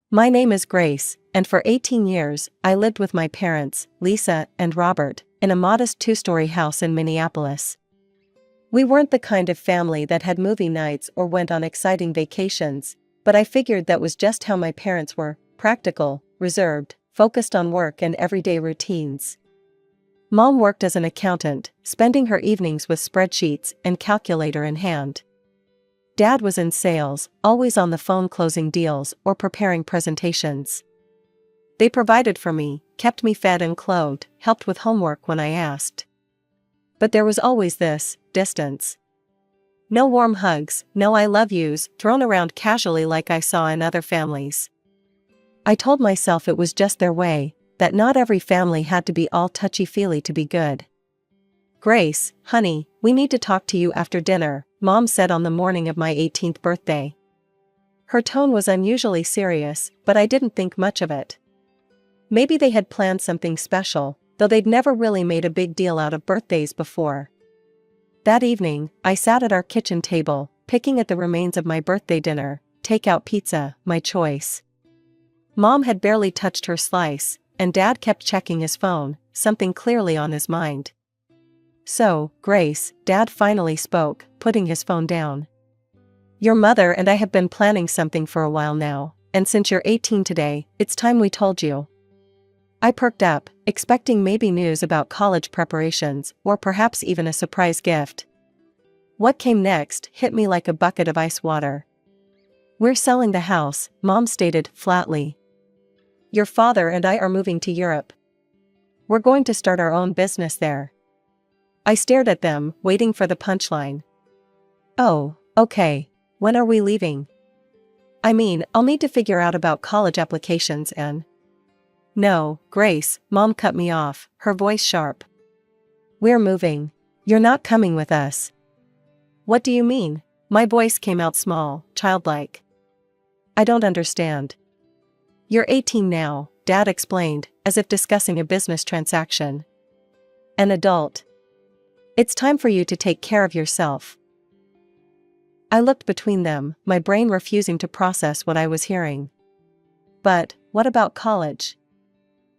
My name is Grace, and for 18 years, I lived with my parents, Lisa and Robert, in a modest two-story house in Minneapolis. We weren't the kind of family that had movie nights or went on exciting vacations, but I figured that was just how my parents were: practical, reserved, focused on work and everyday routines. Mom worked as an accountant, spending her evenings with spreadsheets and calculator in hand. Dad was in sales, always on the phone closing deals or preparing presentations. They provided for me, kept me fed and clothed, helped with homework when I asked. But there was always this distance. No warm hugs, no I love yous thrown around casually like I saw in other families. I told myself it was just their way, that not every family had to be all touchy-feely to be good. "Grace, honey, we need to talk to you after dinner," Mom said on the morning of my 18th birthday. Her tone was unusually serious, but I didn't think much of it. Maybe they had planned something special, though they'd never really made a big deal out of birthdays before. That evening, I sat at our kitchen table, picking at the remains of my birthday dinner, takeout pizza, my choice. Mom had barely touched her slice, and Dad kept checking his phone, something clearly on his mind. "So, Grace," Dad finally spoke, putting his phone down. "Your mother and I have been planning something for a while now, and since you're 18 today, it's time we told you." I perked up, expecting maybe news about college preparations, or perhaps even a surprise gift. What came next hit me like a bucket of ice water. "We're selling the house," Mom stated flatly. "Your father and I are moving to Europe. We're going to start our own business there." I stared at them, waiting for the punchline. "Oh, okay. When are we leaving?" "I mean, I'll need to figure out about college applications and—" "No, Grace," Mom cut me off, her voice sharp. "We're moving. You're not coming with us." "What do you mean?" My voice came out small, childlike. "I don't understand." "You're 18 now," Dad explained, as if discussing a business transaction. "An adult. It's time for you to take care of yourself." I looked between them, my brain refusing to process what I was hearing. "But, what about college?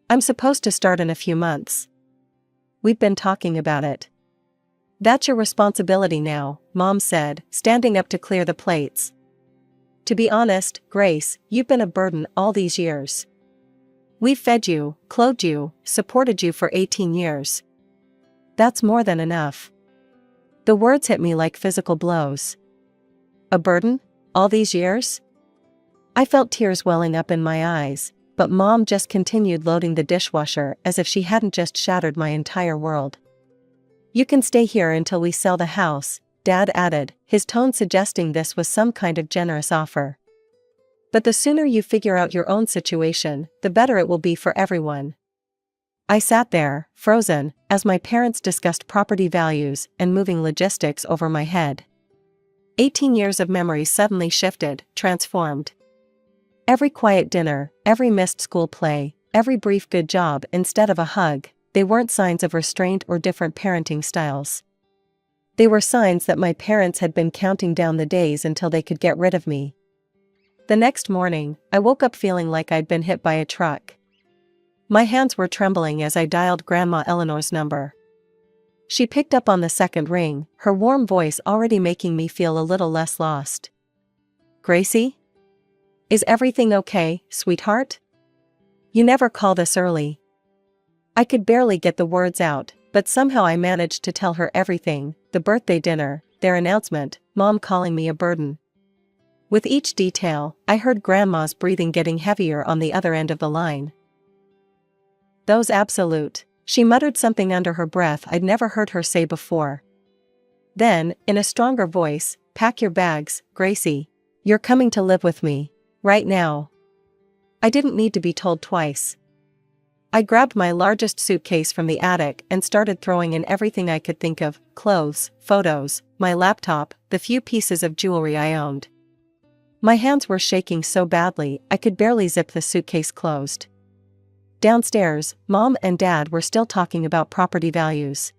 I'm supposed to start in a few months." "We've been talking about it." "That's your responsibility now," Mom said, standing up to clear the plates. "To be honest, Grace, you've been a burden all these years. We've fed you, clothed you, supported you for 18 years. That's more than enough." The words hit me like physical blows. A burden? All these years? I felt tears welling up in my eyes, but Mom just continued loading the dishwasher as if she hadn't just shattered my entire world. "You can stay here until we sell the house," Dad added, his tone suggesting this was some kind of generous offer. "But the sooner you figure out your own situation, the better it will be for everyone." I sat there, frozen, as my parents discussed property values and moving logistics over my head. 18 years of memory suddenly shifted, transformed. Every quiet dinner, every missed school play, every brief good job instead of a hug, they weren't signs of restraint or different parenting styles. They were signs that my parents had been counting down the days until they could get rid of me. The next morning, I woke up feeling like I'd been hit by a truck. My hands were trembling as I dialed Grandma Eleanor's number. She picked up on the second ring, her warm voice already making me feel a little less lost. "Gracie? Is everything okay, sweetheart? You never call this early." I could barely get the words out, but somehow I managed to tell her everything: the birthday dinner, their announcement, Mom calling me a burden. With each detail, I heard Grandma's breathing getting heavier on the other end of the line. "Those absolute," she muttered something under her breath I'd never heard her say before. Then, in a stronger voice, "Pack your bags, Gracie. You're coming to live with me. Right now." I didn't need to be told twice. I grabbed my largest suitcase from the attic and started throwing in everything I could think of: clothes, photos, my laptop, the few pieces of jewelry I owned. My hands were shaking so badly I could barely zip the suitcase closed. Downstairs, Mom and Dad were still talking about property values.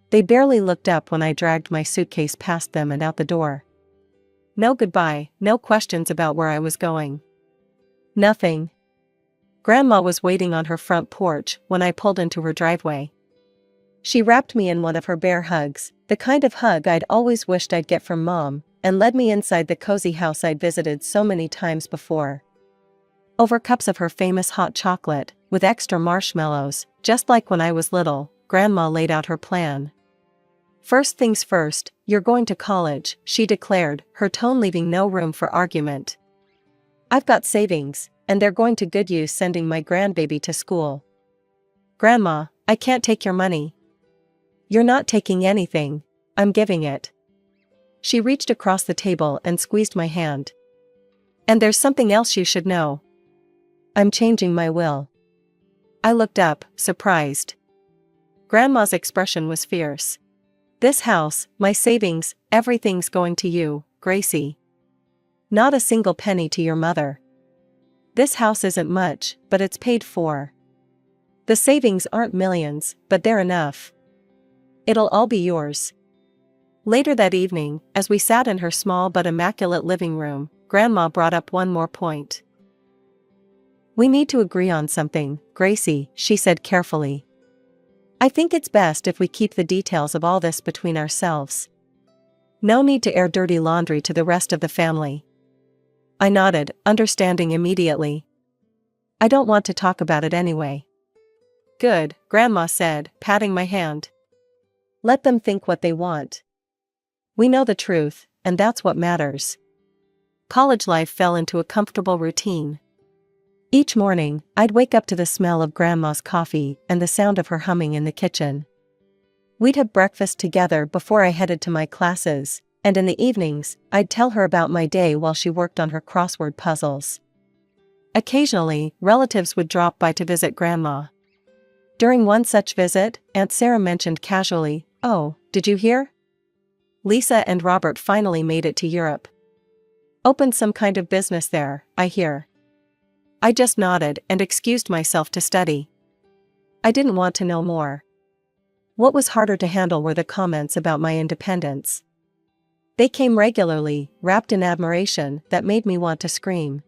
They barely looked up when I dragged my suitcase past them and out the door. No goodbye, no questions about where I was going. Nothing. Grandma was waiting on her front porch when I pulled into her driveway. She wrapped me in one of her bear hugs, the kind of hug I'd always wished I'd get from Mom, and led me inside the cozy house I'd visited so many times before. Over cups of her famous hot chocolate, with extra marshmallows, just like when I was little, Grandma laid out her plan. "First things first, you're going to college," she declared, her tone leaving no room for argument. "I've got savings, and they're going to good use sending my grandbaby to school." "Grandma, I can't take your money." "You're not taking anything. I'm giving it." She reached across the table and squeezed my hand. "And there's something else you should know. I'm changing my will." I looked up, surprised. Grandma's expression was fierce. "This house, my savings, everything's going to you, Gracie. Not a single penny to your mother. This house isn't much, but it's paid for. The savings aren't millions, but they're enough. It'll all be yours." Later that evening, as we sat in her small but immaculate living room, Grandma brought up one more point. "We need to agree on something, Gracie," she said carefully. "I think it's best if we keep the details of all this between ourselves. No need to air dirty laundry to the rest of the family." I nodded, understanding immediately. "I don't want to talk about it anyway." "Good," Grandma said, patting my hand. "Let them think what they want. We know the truth, and that's what matters." College life fell into a comfortable routine. Each morning, I'd wake up to the smell of Grandma's coffee and the sound of her humming in the kitchen. We'd have breakfast together before I headed to my classes, and in the evenings, I'd tell her about my day while she worked on her crossword puzzles. Occasionally, relatives would drop by to visit Grandma. During one such visit, Aunt Sarah mentioned casually, "Oh, did you hear? Lisa and Robert finally made it to Europe. Opened some kind of business there, I hear." I just nodded and excused myself to study. I didn't want to know more. What was harder to handle were the comments about my independence. They came regularly, wrapped in admiration that made me want to scream.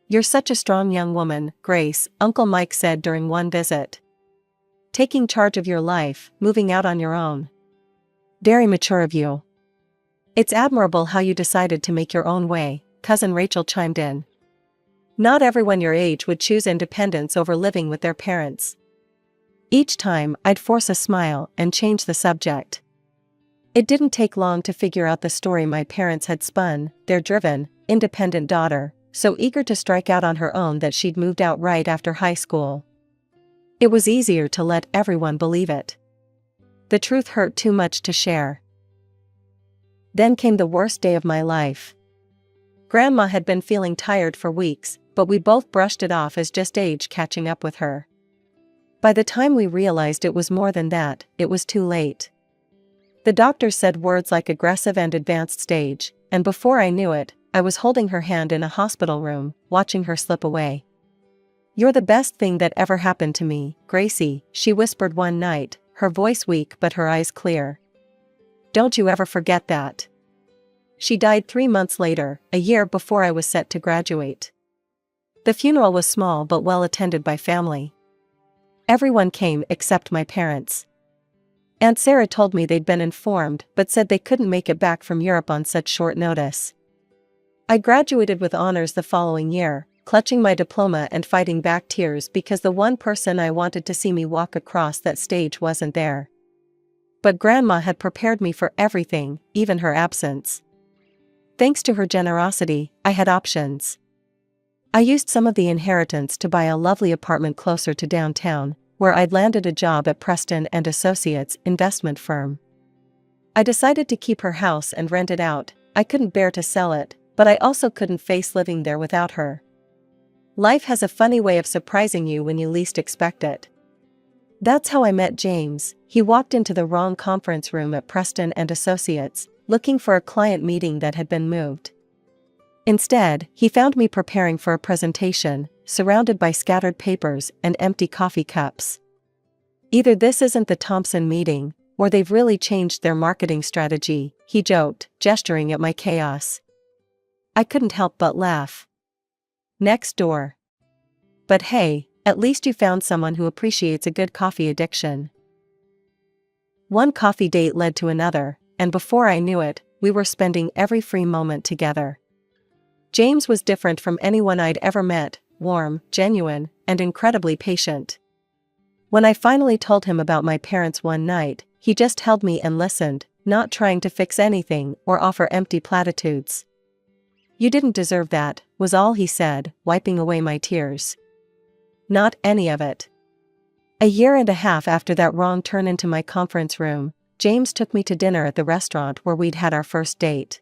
"You're such a strong young woman, Grace," Uncle Mike said during one visit. "Taking charge of your life, moving out on your own. Very mature of you." "It's admirable how you decided to make your own way," Cousin Rachel chimed in. "Not everyone your age would choose independence over living with their parents." Each time, I'd force a smile and change the subject. It didn't take long to figure out the story my parents had spun, their driven, independent daughter, so eager to strike out on her own that she'd moved out right after high school. It was easier to let everyone believe it. The truth hurt too much to share. Then came the worst day of my life. Grandma had been feeling tired for weeks, but we both brushed it off as just age catching up with her. By the time we realized it was more than that, it was too late. The doctor said words like aggressive and advanced stage, and before I knew it, I was holding her hand in a hospital room, watching her slip away. "You're the best thing that ever happened to me, Gracie," she whispered one night, her voice weak but her eyes clear. "Don't you ever forget that." She died 3 months later, a year before I was set to graduate. The funeral was small but well attended by family. Everyone came except my parents. Aunt Sarah told me they'd been informed but said they couldn't make it back from Europe on such short notice. I graduated with honors the following year, clutching my diploma and fighting back tears because the one person I wanted to see me walk across that stage wasn't there. But Grandma had prepared me for everything, even her absence. Thanks to her generosity, I had options. I used some of the inheritance to buy a lovely apartment closer to downtown, where I'd landed a job at Preston and Associates investment firm. I decided to keep her house and rent it out. I couldn't bear to sell it, but I also couldn't face living there without her. Life has a funny way of surprising you when you least expect it. That's how I met James. He walked into the wrong conference room at Preston and Associates, looking for a client meeting that had been moved. Instead, he found me preparing for a presentation, surrounded by scattered papers and empty coffee cups. "Either this isn't the Thompson meeting, or they've really changed their marketing strategy," he joked, gesturing at my chaos. I couldn't help but laugh. Next door. But hey, at least you found someone who appreciates a good coffee addiction. One coffee date led to another, and before I knew it, we were spending every free moment together. James was different from anyone I'd ever met, warm, genuine, and incredibly patient. When I finally told him about my parents one night, he just held me and listened, not trying to fix anything or offer empty platitudes. "You didn't deserve that," was all he said, wiping away my tears. Not any of it. A year and a half after that wrong turn into my conference room, James took me to dinner at the restaurant where we'd had our first date.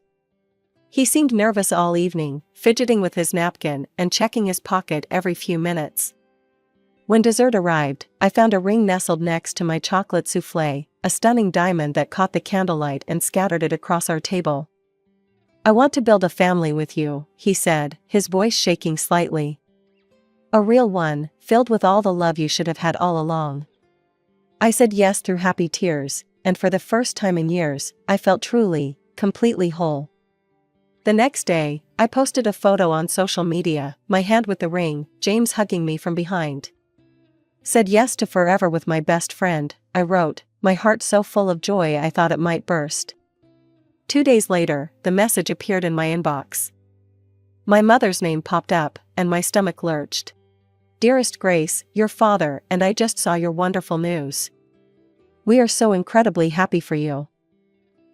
He seemed nervous all evening, fidgeting with his napkin and checking his pocket every few minutes. When dessert arrived, I found a ring nestled next to my chocolate souffle, a stunning diamond that caught the candlelight and scattered it across our table. "I want to build a family with you," he said, his voice shaking slightly. "A real one, filled with all the love you should have had all along." I said yes through happy tears, and for the first time in years, I felt truly, completely whole. The next day, I posted a photo on social media, my hand with the ring, James hugging me from behind. "Said yes to forever with my best friend," I wrote, my heart so full of joy I thought it might burst. 2 days later, the message appeared in my inbox. My mother's name popped up, and my stomach lurched. "Dearest Grace, your father and I just saw your wonderful news. We are so incredibly happy for you.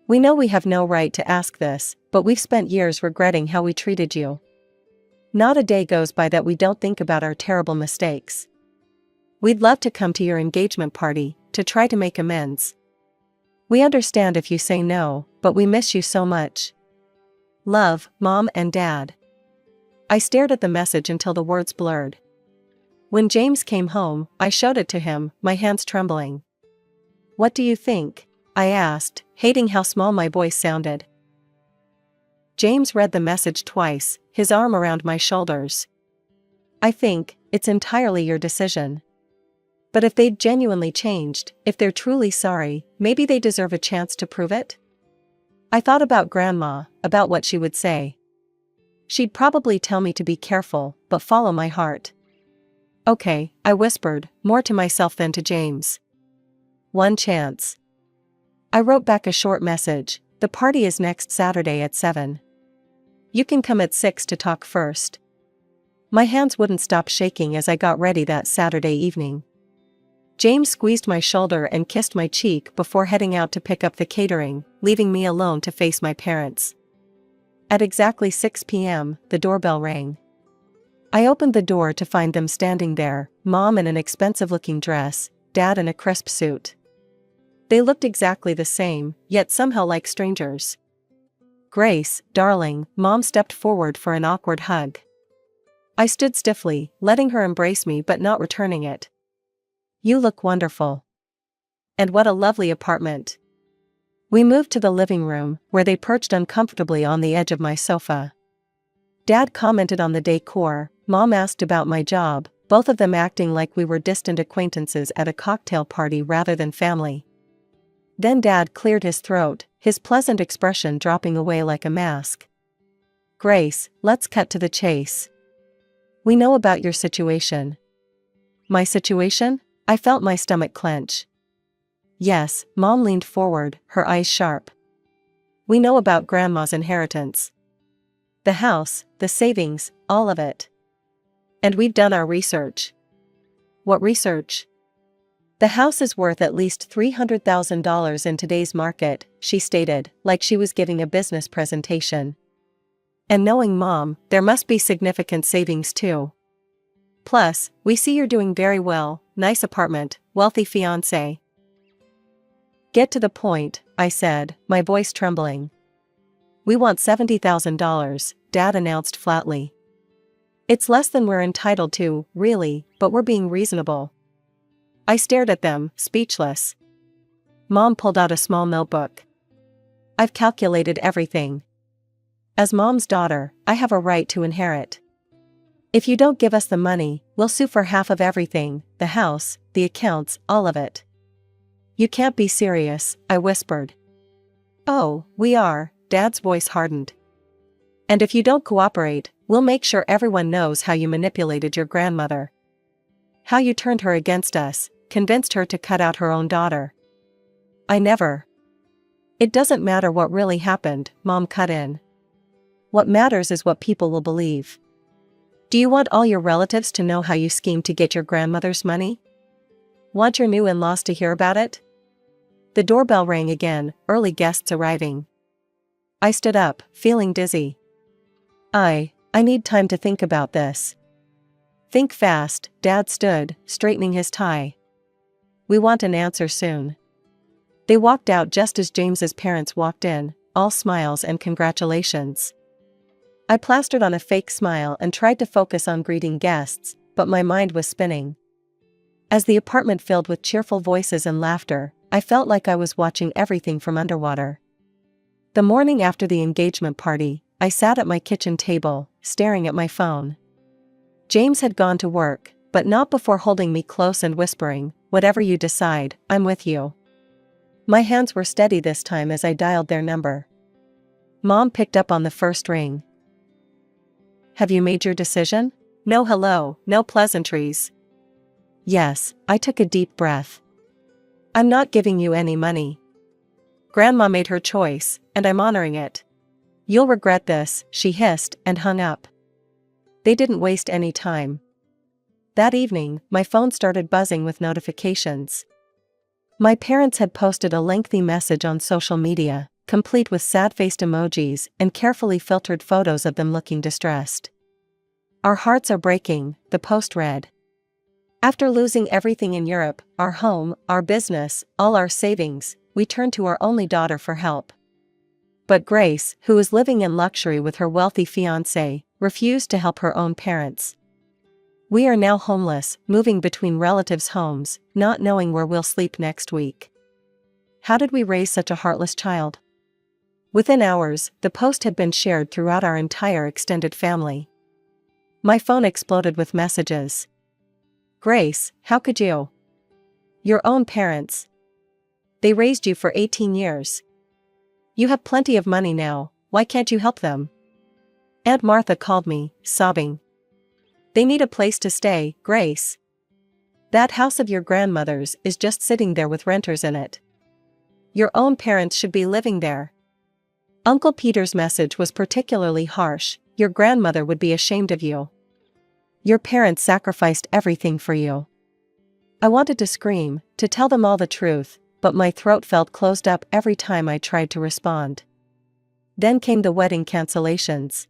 We know we have no right to ask this, but we've spent years regretting how we treated you. Not a day goes by that we don't think about our terrible mistakes. We'd love to come to your engagement party, to try to make amends. We understand if you say no, but we miss you so much. Love, Mom and Dad." I stared at the message until the words blurred. When James came home, I showed it to him, my hands trembling. "What do you think?" I asked, hating how small my voice sounded. James read the message twice, his arm around my shoulders. "I think it's entirely your decision. But if they'd genuinely changed, if they're truly sorry, maybe they deserve a chance to prove it." I thought about Grandma, about what she would say. She'd probably tell me to be careful, but follow my heart. "Okay," I whispered, more to myself than to James. "One chance." I wrote back a short message, "The party is next Saturday at 7. You can come at 6 to talk first." My hands wouldn't stop shaking as I got ready that Saturday evening. James squeezed my shoulder and kissed my cheek before heading out to pick up the catering, leaving me alone to face my parents. At exactly 6 p.m., the doorbell rang. I opened the door to find them standing there, Mom in an expensive-looking dress, Dad in a crisp suit. They looked exactly the same, yet somehow like strangers. "Grace, darling," Mom stepped forward for an awkward hug. I stood stiffly, letting her embrace me but not returning it. "You look wonderful. And what a lovely apartment." We moved to the living room, where they perched uncomfortably on the edge of my sofa. Dad commented on the decor, Mom asked about my job, both of them acting like we were distant acquaintances at a cocktail party rather than family. Then Dad cleared his throat, his pleasant expression dropping away like a mask. "Grace, let's cut to the chase. We know about your situation." "My situation?" I felt my stomach clench. "Yes," Mom leaned forward, her eyes sharp. "We know about Grandma's inheritance. The house, the savings, all of it. And we've done our research." "What research?" "The house is worth at least $300,000 in today's market," she stated, like she was giving a business presentation. "And knowing Mom, there must be significant savings too. Plus, we see you're doing very well, nice apartment, wealthy fiancé." "Get to the point," I said, my voice trembling. "We want $70,000, Dad announced flatly. It's less than we're entitled to, really, but we're being reasonable." I stared at them, speechless. Mom pulled out a small notebook. "I've calculated everything. As Mom's daughter, I have a right to inherit. If you don't give us the money, we'll sue for half of everything, the house, the accounts, all of it." "You can't be serious," I whispered. "Oh, we are," Dad's voice hardened. "And if you don't cooperate, We'll make sure everyone knows how you manipulated your grandmother. How you turned her against us, convinced her to cut out her own daughter. I never. It doesn't matter what really happened, Mom cut in. What matters is what people will believe. Do you want all your relatives to know how you schemed to get your grandmother's money? Want your new in-laws to hear about it? The doorbell rang again, early guests arriving. I stood up, feeling dizzy. I need time to think about this. Think fast, Dad stood, straightening his tie. We want an answer soon. They walked out just as James's parents walked in, all smiles and congratulations. I plastered on a fake smile and tried to focus on greeting guests, but my mind was spinning. As the apartment filled with cheerful voices and laughter, I felt like I was watching everything from underwater. The morning after the engagement party, I sat at my kitchen table, staring at my phone. James had gone to work, but not before holding me close and whispering, "Whatever you decide, I'm with you." My hands were steady this time as I dialed their number. Mom picked up on the first ring. "Have you made your decision?" No hello, no pleasantries. Yes, I took a deep breath. "I'm not giving you any money. Grandma made her choice, and I'm honoring it. You'll regret this," she hissed and hung up. They didn't waste any time. That evening, my phone started buzzing with notifications. My parents had posted a lengthy message on social media, complete with sad-faced emojis and carefully filtered photos of them looking distressed. "Our hearts are breaking," the post read. "After losing everything in Europe, our home, our business, all our savings, we turned to our only daughter for help. But Grace, who was living in luxury with her wealthy fiancé, refused to help her own parents. We are now homeless, moving between relatives' homes, not knowing where we'll sleep next week. How did we raise such a heartless child?" Within hours, the post had been shared throughout our entire extended family. My phone exploded with messages. "Grace, how could you? Your own parents. They raised you for 18 years. You have plenty of money now, why can't you help them?" Aunt Martha called me, sobbing. "They need a place to stay, Grace. That house of your grandmother's is just sitting there with renters in it. Your own parents should be living there." Uncle Peter's message was particularly harsh. "Your grandmother would be ashamed of you. Your parents sacrificed everything for you." I wanted to scream, to tell them all the truth, but my throat felt closed up every time I tried to respond. Then came the wedding cancellations.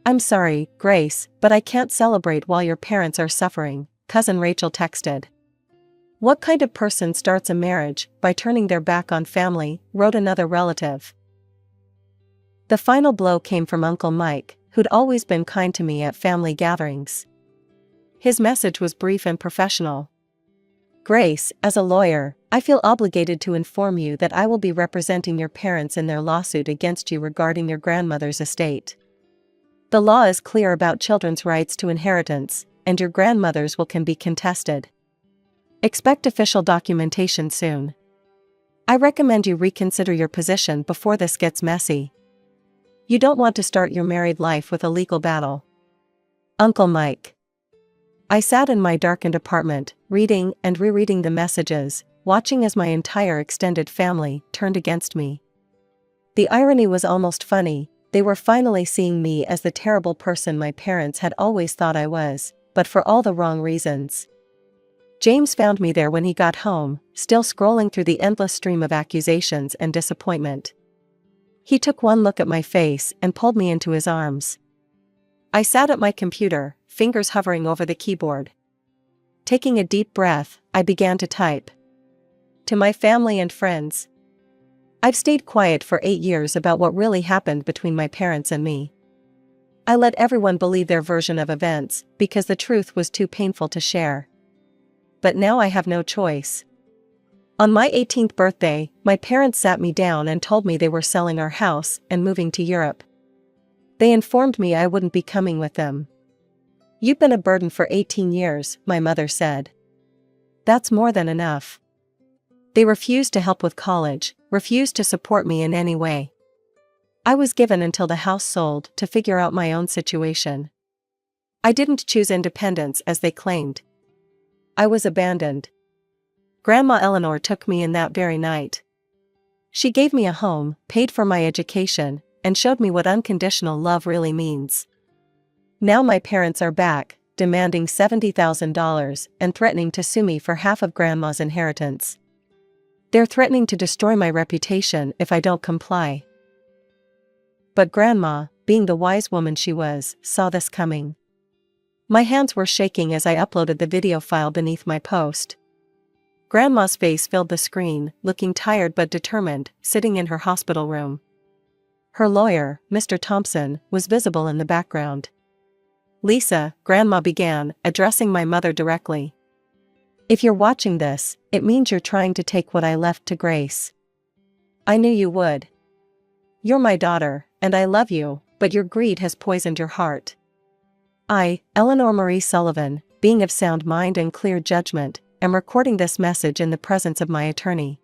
"I'm sorry, Grace, but I can't celebrate while your parents are suffering," Cousin Rachel texted. "What kind of person starts a marriage by turning their back on family?" wrote another relative. The final blow came from Uncle Mike, who'd always been kind to me at family gatherings. His message was brief and professional. "Grace, as a lawyer, I feel obligated to inform you that I will be representing your parents in their lawsuit against you regarding your grandmother's estate. The law is clear about children's rights to inheritance, and your grandmother's will can be contested. Expect official documentation soon. I recommend you reconsider your position before this gets messy. You don't want to start your married life with a legal battle. Uncle Mike." I sat in my darkened apartment, reading and rereading the messages, watching as my entire extended family turned against me. The irony was almost funny. They were finally seeing me as the terrible person my parents had always thought I was, but for all the wrong reasons. James found me there when he got home, still scrolling through the endless stream of accusations and disappointment. He took one look at my face and pulled me into his arms. I sat at my computer, fingers hovering over the keyboard. Taking a deep breath, I began to type. "To my family and friends. I've stayed quiet for 8 years about what really happened between my parents and me. I let everyone believe their version of events because the truth was too painful to share. But now I have no choice. On my 18th birthday, my parents sat me down and told me they were selling our house and moving to Europe. They informed me I wouldn't be coming with them. You've been a burden for 18 years, my mother said. That's more than enough. They refused to help with college, refused to support me in any way. I was given until the house sold to figure out my own situation. I didn't choose independence as they claimed. I was abandoned. Grandma Eleanor took me in that very night. She gave me a home, paid for my education, and showed me what unconditional love really means. Now my parents are back, demanding $70,000 and threatening to sue me for half of Grandma's inheritance. They're threatening to destroy my reputation if I don't comply. But Grandma, being the wise woman she was, saw this coming. My hands were shaking as I uploaded the video file beneath my post. Grandma's face filled the screen, looking tired but determined, sitting in her hospital room. Her lawyer, Mr. Thompson, was visible in the background. "Lisa," Grandma began, addressing my mother directly. "If you're watching this, it means you're trying to take what I left to Grace. I knew you would. You're my daughter, and I love you, but your greed has poisoned your heart. I, Eleanor Marie Sullivan, being of sound mind and clear judgment, am recording this message in the presence of my attorney.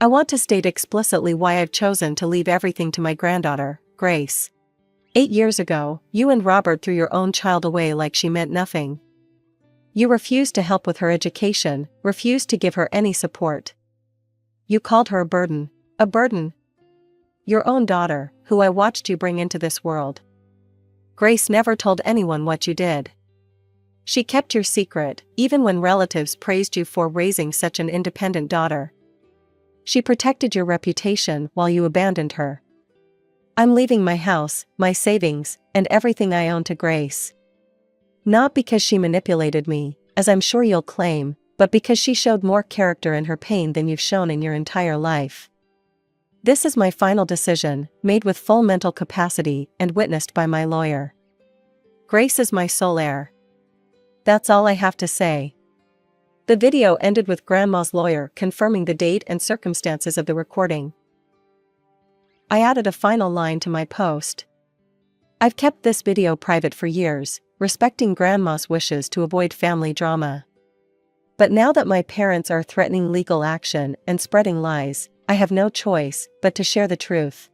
I want to state explicitly why I've chosen to leave everything to my granddaughter, Grace. 8 years ago, you and Robert threw your own child away like she meant nothing. You refused to help with her education, refused to give her any support. You called her a burden. A burden. Your own daughter, who I watched you bring into this world. Grace never told anyone what you did. She kept your secret, even when relatives praised you for raising such an independent daughter. She protected your reputation while you abandoned her. I'm leaving my house, my savings, and everything I own to Grace. Not because she manipulated me, as I'm sure you'll claim, but because she showed more character in her pain than you've shown in your entire life. This is my final decision, made with full mental capacity and witnessed by my lawyer. Grace is my sole heir. That's all I have to say." The video ended with Grandma's lawyer confirming the date and circumstances of the recording. I added a final line to my post. "I've kept this video private for years, respecting Grandma's wishes to avoid family drama. But now that my parents are threatening legal action and spreading lies, I have no choice but to share the truth.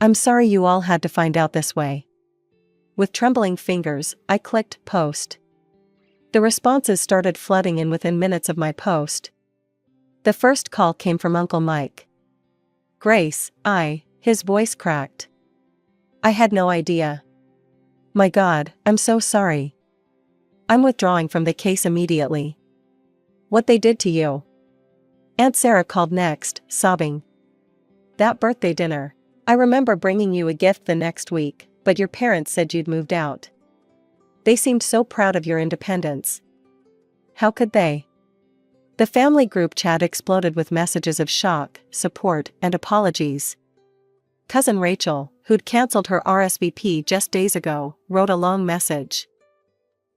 I'm sorry you all had to find out this way." With trembling fingers, I clicked post. The responses started flooding in within minutes of my post. The first call came from Uncle Mike. "Grace, his voice cracked. "I had no idea. My God, I'm so sorry. I'm withdrawing from the case immediately. What they did to you." Aunt Sarah called next, sobbing. "That birthday dinner. I remember bringing you a gift the next week, but your parents said you'd moved out. They seemed so proud of your independence. How could they?" The family group chat exploded with messages of shock, support, and apologies. Cousin Rachel, who'd cancelled her RSVP just days ago, wrote a long message.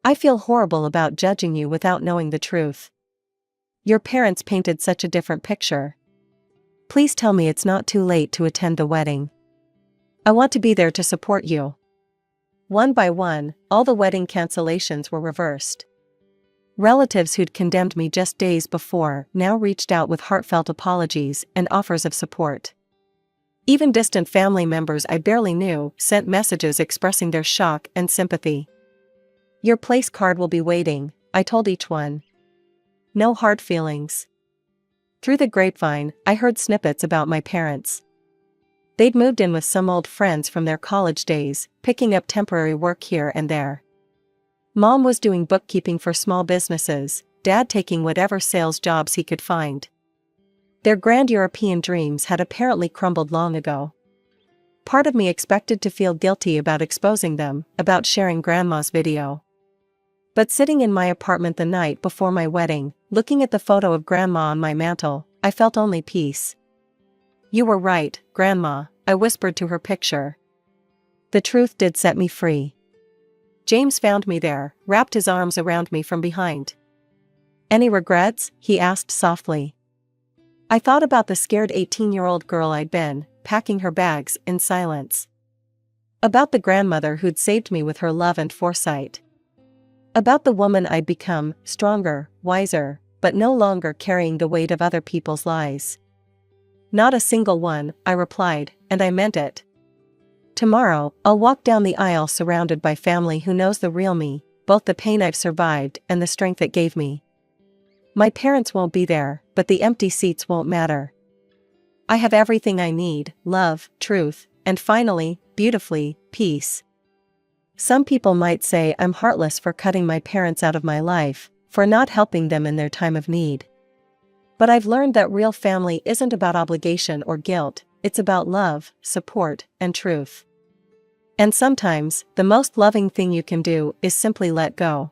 "I feel horrible about judging you without knowing the truth. Your parents painted such a different picture. Please tell me it's not too late to attend the wedding. I want to be there to support you." One by one, all the wedding cancellations were reversed. Relatives who'd condemned me just days before now reached out with heartfelt apologies and offers of support. Even distant family members I barely knew sent messages expressing their shock and sympathy. "Your place card will be waiting," I told each one. "No hard feelings." Through the grapevine, I heard snippets about my parents. They'd moved in with some old friends from their college days, picking up temporary work here and there. Mom was doing bookkeeping for small businesses, Dad taking whatever sales jobs he could find. Their grand European dreams had apparently crumbled long ago. Part of me expected to feel guilty about exposing them, about sharing Grandma's video. But sitting in my apartment the night before my wedding, looking at the photo of Grandma on my mantle, I felt only peace. "You were right, Grandma," I whispered to her picture. The truth did set me free. James found me there, wrapped his arms around me from behind. "Any regrets?" he asked softly. I thought about the scared 18-year-old girl I'd been, packing her bags in silence. About the grandmother who'd saved me with her love and foresight. About the woman I'd become, stronger, wiser, but no longer carrying the weight of other people's lies. Not a single one, I replied, and I meant it. Tomorrow, I'll walk down the aisle surrounded by family who knows the real me, both the pain I've survived and the strength it gave me. My parents won't be there, but the empty seats won't matter. I have everything I need: love, truth, and finally, beautifully, peace. Some people might say I'm heartless for cutting my parents out of my life, for not helping them in their time of need. But I've learned that real family isn't about obligation or guilt, it's about love, support, and truth. And sometimes, the most loving thing you can do is simply let go.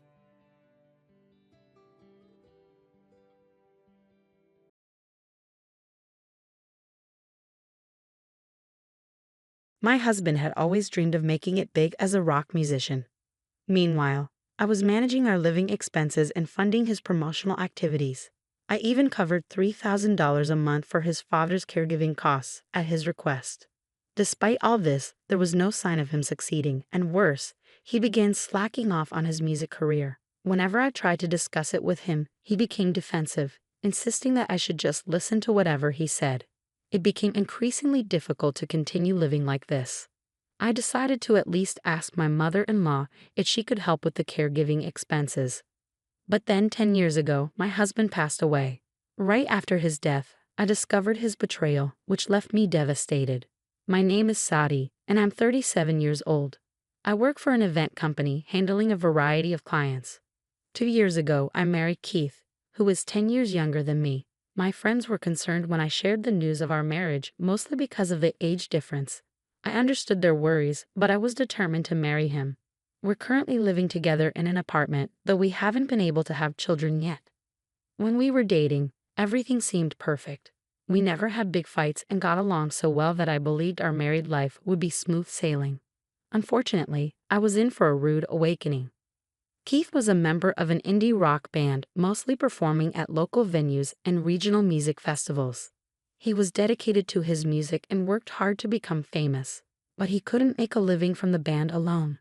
My husband had always dreamed of making it big as a rock musician. Meanwhile, I was managing our living expenses and funding his promotional activities. I even covered $3,000 a month for his father's caregiving costs at his request. Despite all this, there was no sign of him succeeding, and worse, he began slacking off on his music career. Whenever I tried to discuss it with him, he became defensive, insisting that I should just listen to whatever he said. It became increasingly difficult to continue living like this. I decided to at least ask my mother-in-law if she could help with the caregiving expenses. But then 10 years ago, my husband passed away. Right after his death, I discovered his betrayal, which left me devastated. My name is Sadi, and I'm 37 years old. I work for an event company handling a variety of clients. 2 years ago, I married Keith, who is 10 years younger than me. My friends were concerned when I shared the news of our marriage, mostly because of the age difference. I understood their worries, but I was determined to marry him. We're currently living together in an apartment, though we haven't been able to have children yet. When we were dating, everything seemed perfect. We never had big fights and got along so well that I believed our married life would be smooth sailing. Unfortunately, I was in for a rude awakening. Keith was a member of an indie rock band, mostly performing at local venues and regional music festivals. He was dedicated to his music and worked hard to become famous, but he couldn't make a living from the band alone.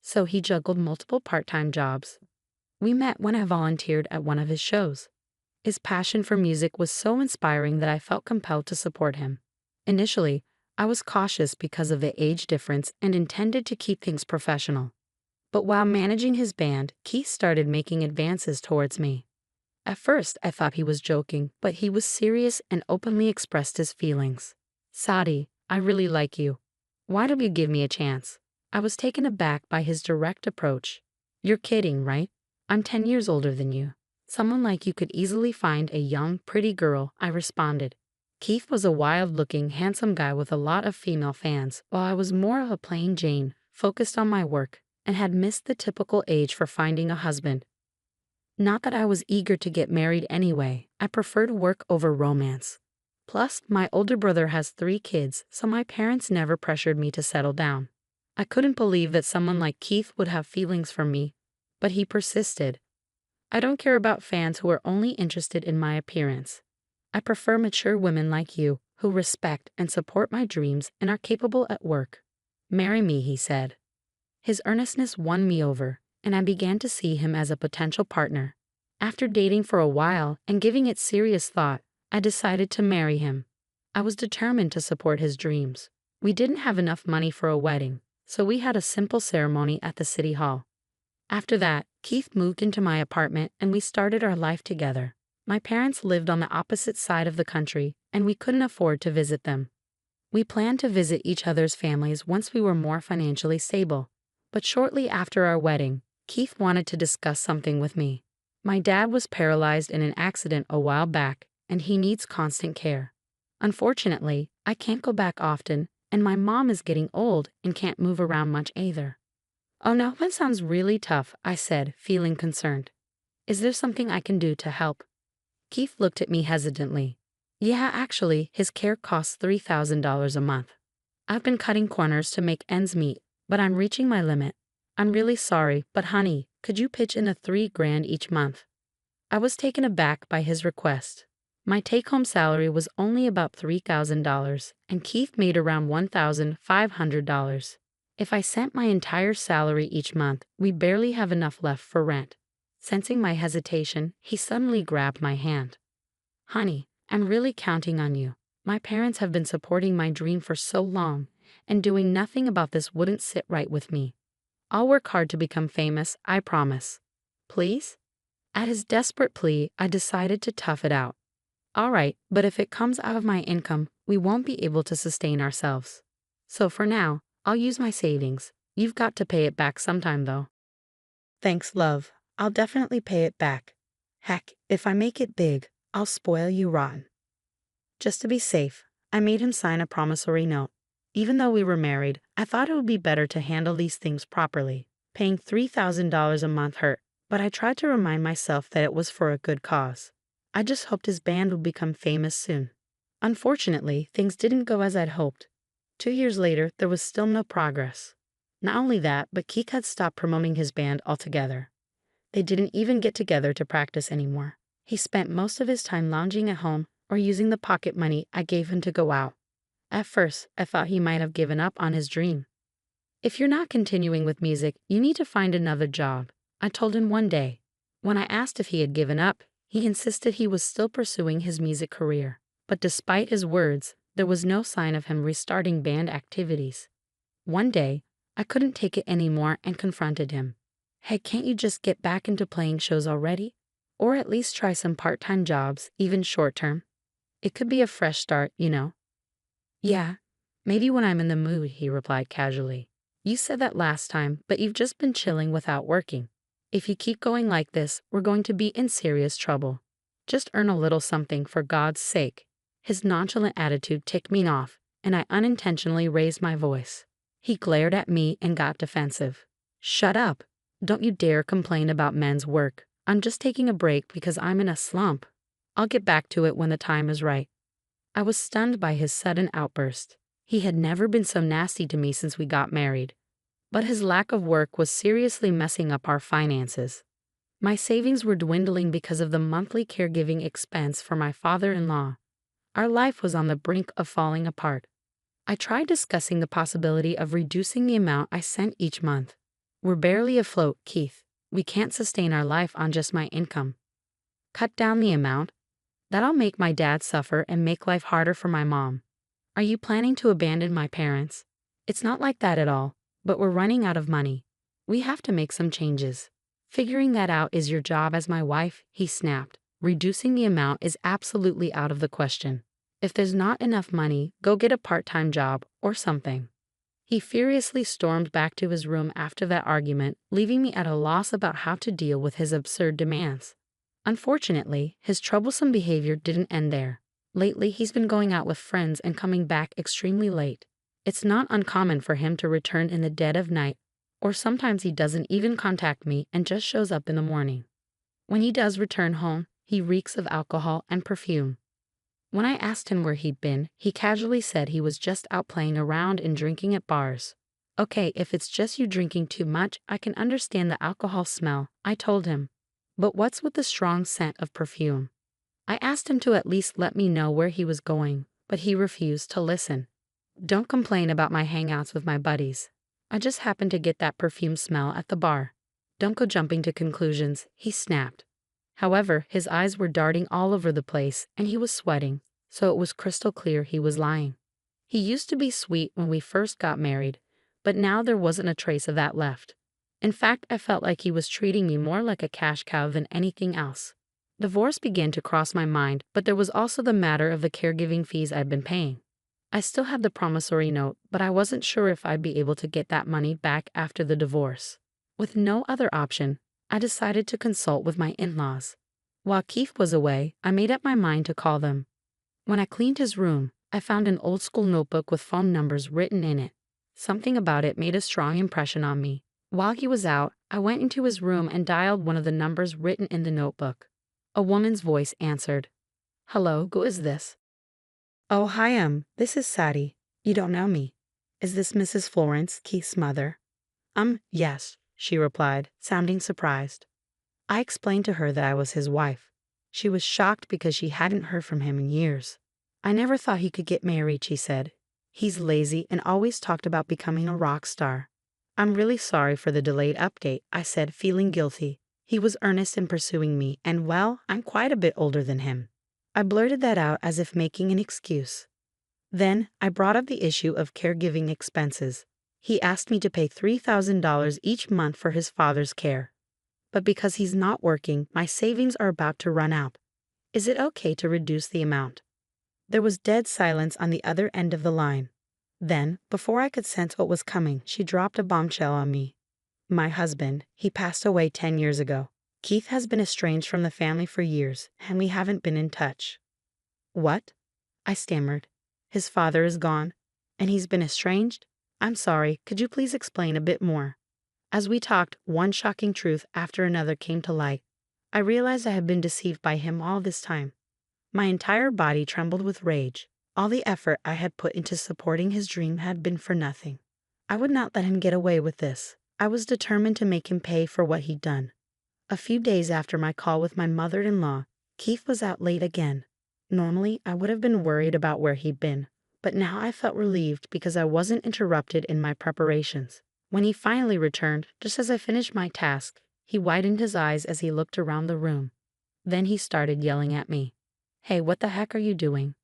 So he juggled multiple part-time jobs. We met when I volunteered at one of his shows. His passion for music was so inspiring that I felt compelled to support him. Initially, I was cautious because of the age difference and intended to keep things professional. But while managing his band, Keith started making advances towards me. At first, I thought he was joking, but he was serious and openly expressed his feelings. "Sadi, I really like you. Why don't you give me a chance?" I was taken aback by his direct approach. "You're kidding, right? I'm 10 years older than you. Someone like you could easily find a young, pretty girl," I responded. Keith was a wild-looking, handsome guy with a lot of female fans, while I was more of a plain Jane, focused on my work, and had missed the typical age for finding a husband. Not that I was eager to get married anyway, I preferred work over romance. Plus, my older brother has 3 kids, so my parents never pressured me to settle down. I couldn't believe that someone like Keith would have feelings for me, but he persisted. "I don't care about fans who are only interested in my appearance. I prefer mature women like you, who respect and support my dreams and are capable at work. Marry me," he said. His earnestness won me over, and I began to see him as a potential partner. After dating for a while and giving it serious thought, I decided to marry him. I was determined to support his dreams. We didn't have enough money for a wedding, so we had a simple ceremony at the city hall. After that, Keith moved into my apartment and we started our life together. My parents lived on the opposite side of the country, and we couldn't afford to visit them. We planned to visit each other's families once we were more financially stable. But shortly after our wedding, Keith wanted to discuss something with me. My dad was paralyzed in an accident a while back, and he needs constant care. Unfortunately, I can't go back often, and my mom is getting old and can't move around much either. "Oh no, that sounds really tough," I said, feeling concerned. "Is there something I can do to help?" Keith looked at me hesitantly. "Yeah, actually, his care costs $3,000 a month. I've been cutting corners to make ends meet, but I'm reaching my limit. I'm really sorry, but honey, could you pitch in a $3,000 each month?" I was taken aback by his request. My take-home salary was only about $3,000, and Keith made around $1,500. If I sent my entire salary each month, we barely have enough left for rent. Sensing my hesitation, he suddenly grabbed my hand. "Honey, I'm really counting on you. My parents have been supporting my dream for so long, and doing nothing about this wouldn't sit right with me. I'll work hard to become famous, I promise. Please? At his desperate plea, I decided to tough it out. All right, but if it comes out of my income, we won't be able to sustain ourselves. So for now, I'll use my savings. You've got to pay it back sometime, though. Thanks, love. I'll definitely pay it back. Heck, if I make it big, I'll spoil you rotten. Just to be safe, I made him sign a promissory note. Even though we were married, I thought it would be better to handle these things properly. Paying $3,000 a month hurt, but I tried to remind myself that it was for a good cause. I just hoped his band would become famous soon. Unfortunately, things didn't go as I'd hoped. 2 years later, there was still no progress. Not only that, but Keith had stopped promoting his band altogether. They didn't even get together to practice anymore. He spent most of his time lounging at home or using the pocket money I gave him to go out. At first, I thought he might have given up on his dream. If you're not continuing with music, you need to find another job, I told him one day. When I asked if he had given up, he insisted he was still pursuing his music career. But despite his words, there was no sign of him restarting band activities. One day, I couldn't take it anymore and confronted him. Hey, can't you just get back into playing shows already? Or at least try some part-time jobs, even short-term? It could be a fresh start, you know. Yeah, maybe when I'm in the mood, he replied casually. You said that last time, but you've just been chilling without working. If you keep going like this, we're going to be in serious trouble. Just earn a little something for God's sake. His nonchalant attitude ticked me off, and I unintentionally raised my voice. He glared at me and got defensive. Shut up. Don't you dare complain about men's work. I'm just taking a break because I'm in a slump. I'll get back to it when the time is right. I was stunned by his sudden outburst. He had never been so nasty to me since we got married. But his lack of work was seriously messing up our finances. My savings were dwindling because of the monthly caregiving expense for my father-in-law. Our life was on the brink of falling apart. I tried discussing the possibility of reducing the amount I sent each month. We're barely afloat, Keith. We can't sustain our life on just my income. Cut down the amount? That'll make my dad suffer and make life harder for my mom. Are you planning to abandon my parents? It's not like that at all, but we're running out of money. We have to make some changes. Figuring that out is your job as my wife, he snapped. Reducing the amount is absolutely out of the question. If there's not enough money, go get a part-time job or something. He furiously stormed back to his room after that argument, leaving me at a loss about how to deal with his absurd demands. Unfortunately, his troublesome behavior didn't end there. Lately, he's been going out with friends and coming back extremely late. It's not uncommon for him to return in the dead of night, or sometimes he doesn't even contact me and just shows up in the morning. When he does return home, he reeks of alcohol and perfume. When I asked him where he'd been, he casually said he was just out playing around and drinking at bars. Okay, if it's just you drinking too much, I can understand the alcohol smell, I told him. But what's with the strong scent of perfume? I asked him to at least let me know where he was going, but he refused to listen. Don't complain about my hangouts with my buddies. I just happened to get that perfume smell at the bar. Don't go jumping to conclusions, he snapped. However, his eyes were darting all over the place, and he was sweating, so it was crystal clear he was lying. He used to be sweet when we first got married, but now there wasn't a trace of that left. In fact, I felt like he was treating me more like a cash cow than anything else. Divorce began to cross my mind, but there was also the matter of the caregiving fees I'd been paying. I still had the promissory note, but I wasn't sure if I'd be able to get that money back after the divorce. With no other option, I decided to consult with my in-laws. While Keith was away, I made up my mind to call them. When I cleaned his room, I found an old-school notebook with phone numbers written in it. Something about it made a strong impression on me. While he was out, I went into his room and dialed one of the numbers written in the notebook. A woman's voice answered. Hello, who is this? Oh, hi, this is Sadie. You don't know me. Is this Mrs. Florence, Keith's mother? Yes, she replied, sounding surprised. I explained to her that I was his wife. She was shocked because she hadn't heard from him in years. I never thought he could get married, she said. He's lazy and always talked about becoming a rock star. I'm really sorry for the delayed update, I said, feeling guilty. He was earnest in pursuing me, and well, I'm quite a bit older than him. I blurted that out as if making an excuse. Then I brought up the issue of caregiving expenses. He asked me to pay $3,000 each month for his father's care. But because he's not working, my savings are about to run out. Is it okay to reduce the amount? There was dead silence on the other end of the line. Then, before I could sense what was coming, she dropped a bombshell on me. My husband, he passed away 10 years ago. Keith has been estranged from the family for years, and we haven't been in touch. What? I stammered. His father is gone, and he's been estranged? I'm sorry, could you please explain a bit more? As we talked, one shocking truth after another came to light. I realized I had been deceived by him all this time. My entire body trembled with rage. All the effort I had put into supporting his dream had been for nothing. I would not let him get away with this. I was determined to make him pay for what he'd done. A few days after my call with my mother-in-law, Keith was out late again. Normally, I would have been worried about where he'd been, but now I felt relieved because I wasn't interrupted in my preparations. When he finally returned, just as I finished my task, he widened his eyes as he looked around the room. Then he started yelling at me. Hey, what the heck are you doing?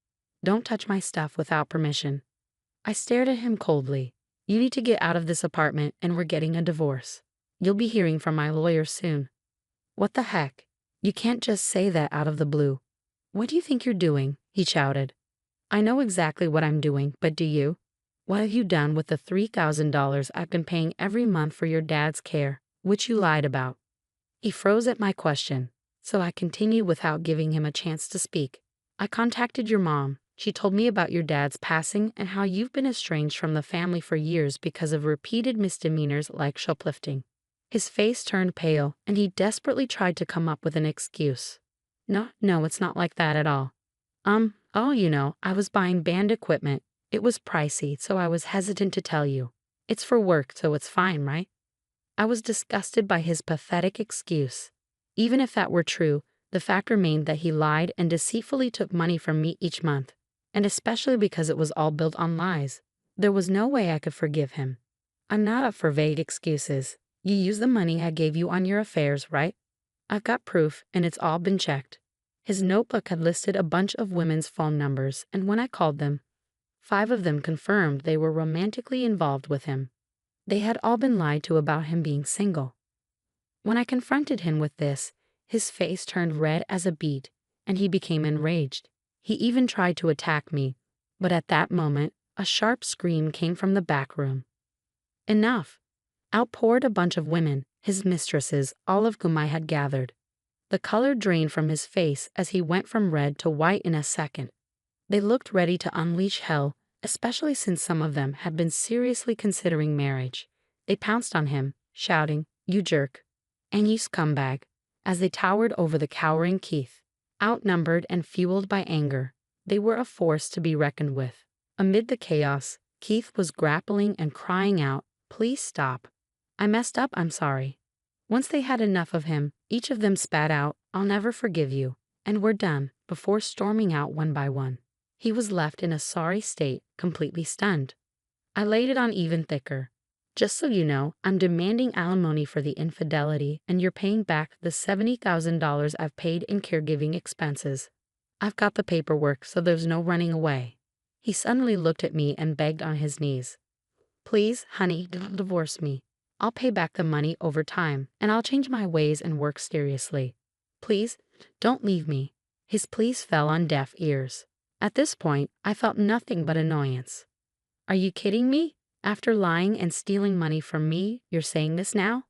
Don't touch my stuff without permission. I stared at him coldly. You need to get out of this apartment and we're getting a divorce. You'll be hearing from my lawyer soon. What the heck? You can't just say that out of the blue. What do you think you're doing? He shouted. I know exactly what I'm doing, but do you? What have you done with the $3,000 I've been paying every month for your dad's care, which you lied about? He froze at my question, so I continued without giving him a chance to speak. I contacted your mom. She told me about your dad's passing and how you've been estranged from the family for years because of repeated misdemeanors like shoplifting. His face turned pale, and he desperately tried to come up with an excuse. No, it's not like that at all. I was buying band equipment. It was pricey, so I was hesitant to tell you. It's for work, so it's fine, right? I was disgusted by his pathetic excuse. Even if that were true, the fact remained that he lied and deceitfully took money from me each month, and especially because it was all built on lies. There was no way I could forgive him. I'm not up for vague excuses. You used the money I gave you on your affairs, right? I've got proof, and it's all been checked. His notebook had listed a bunch of women's phone numbers, and when I called them, 5 of them confirmed they were romantically involved with him. They had all been lied to about him being single. When I confronted him with this, his face turned red as a beet, and he became enraged. He even tried to attack me, but at that moment, a sharp scream came from the back room. Enough! Out poured a bunch of women, his mistresses, all of whom I had gathered. The color drained from his face as he went from red to white in a second. They looked ready to unleash hell, especially since some of them had been seriously considering marriage. They pounced on him, shouting, "You jerk," and "You scumbag," as they towered over the cowering Keith. Outnumbered and fueled by anger, they were a force to be reckoned with. Amid the chaos, Keith was grappling and crying out, "Please stop. I messed up, I'm sorry." Once they had enough of him, each of them spat out, "I'll never forgive you," and were done, before storming out one by one. He was left in a sorry state, completely stunned. I laid it on even thicker. Just so you know, I'm demanding alimony for the infidelity, and you're paying back the $70,000 I've paid in caregiving expenses. I've got the paperwork, so there's no running away. He suddenly looked at me and begged on his knees. Please, honey, don't divorce me. I'll pay back the money over time, and I'll change my ways and work seriously. Please, don't leave me. His pleas fell on deaf ears. At this point, I felt nothing but annoyance. Are you kidding me? After lying and stealing money from me, you're saying this now?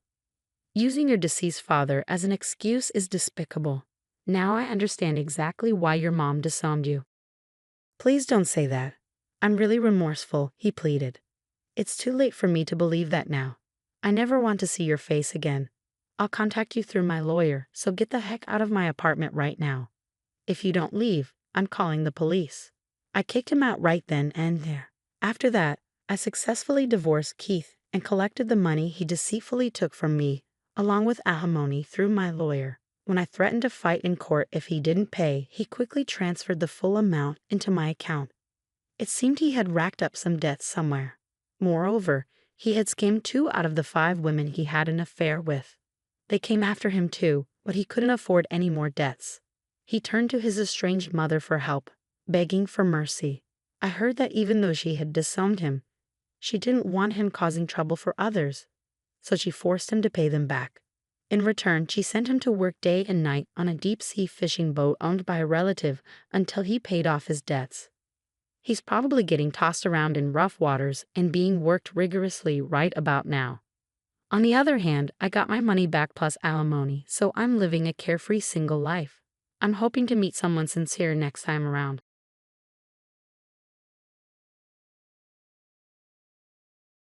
Using your deceased father as an excuse is despicable. Now I understand exactly why your mom disowned you. Please don't say that. I'm really remorseful, he pleaded. It's too late for me to believe that now. I never want to see your face again. I'll contact you through my lawyer, so get the heck out of my apartment right now. If you don't leave, I'm calling the police. I kicked him out right then and there. After that, I successfully divorced Keith and collected the money he deceitfully took from me, along with alimony through my lawyer. When I threatened to fight in court if he didn't pay, he quickly transferred the full amount into my account. It seemed he had racked up some debts somewhere. Moreover, he had skimmed 2 out of the 5 women he had an affair with. They came after him too, but he couldn't afford any more debts. He turned to his estranged mother for help, begging for mercy. I heard that even though she had disowned him, she didn't want him causing trouble for others, so she forced him to pay them back. In return, she sent him to work day and night on a deep-sea fishing boat owned by a relative until he paid off his debts. He's probably getting tossed around in rough waters and being worked rigorously right about now. On the other hand, I got my money back plus alimony, so I'm living a carefree single life. I'm hoping to meet someone sincere next time around.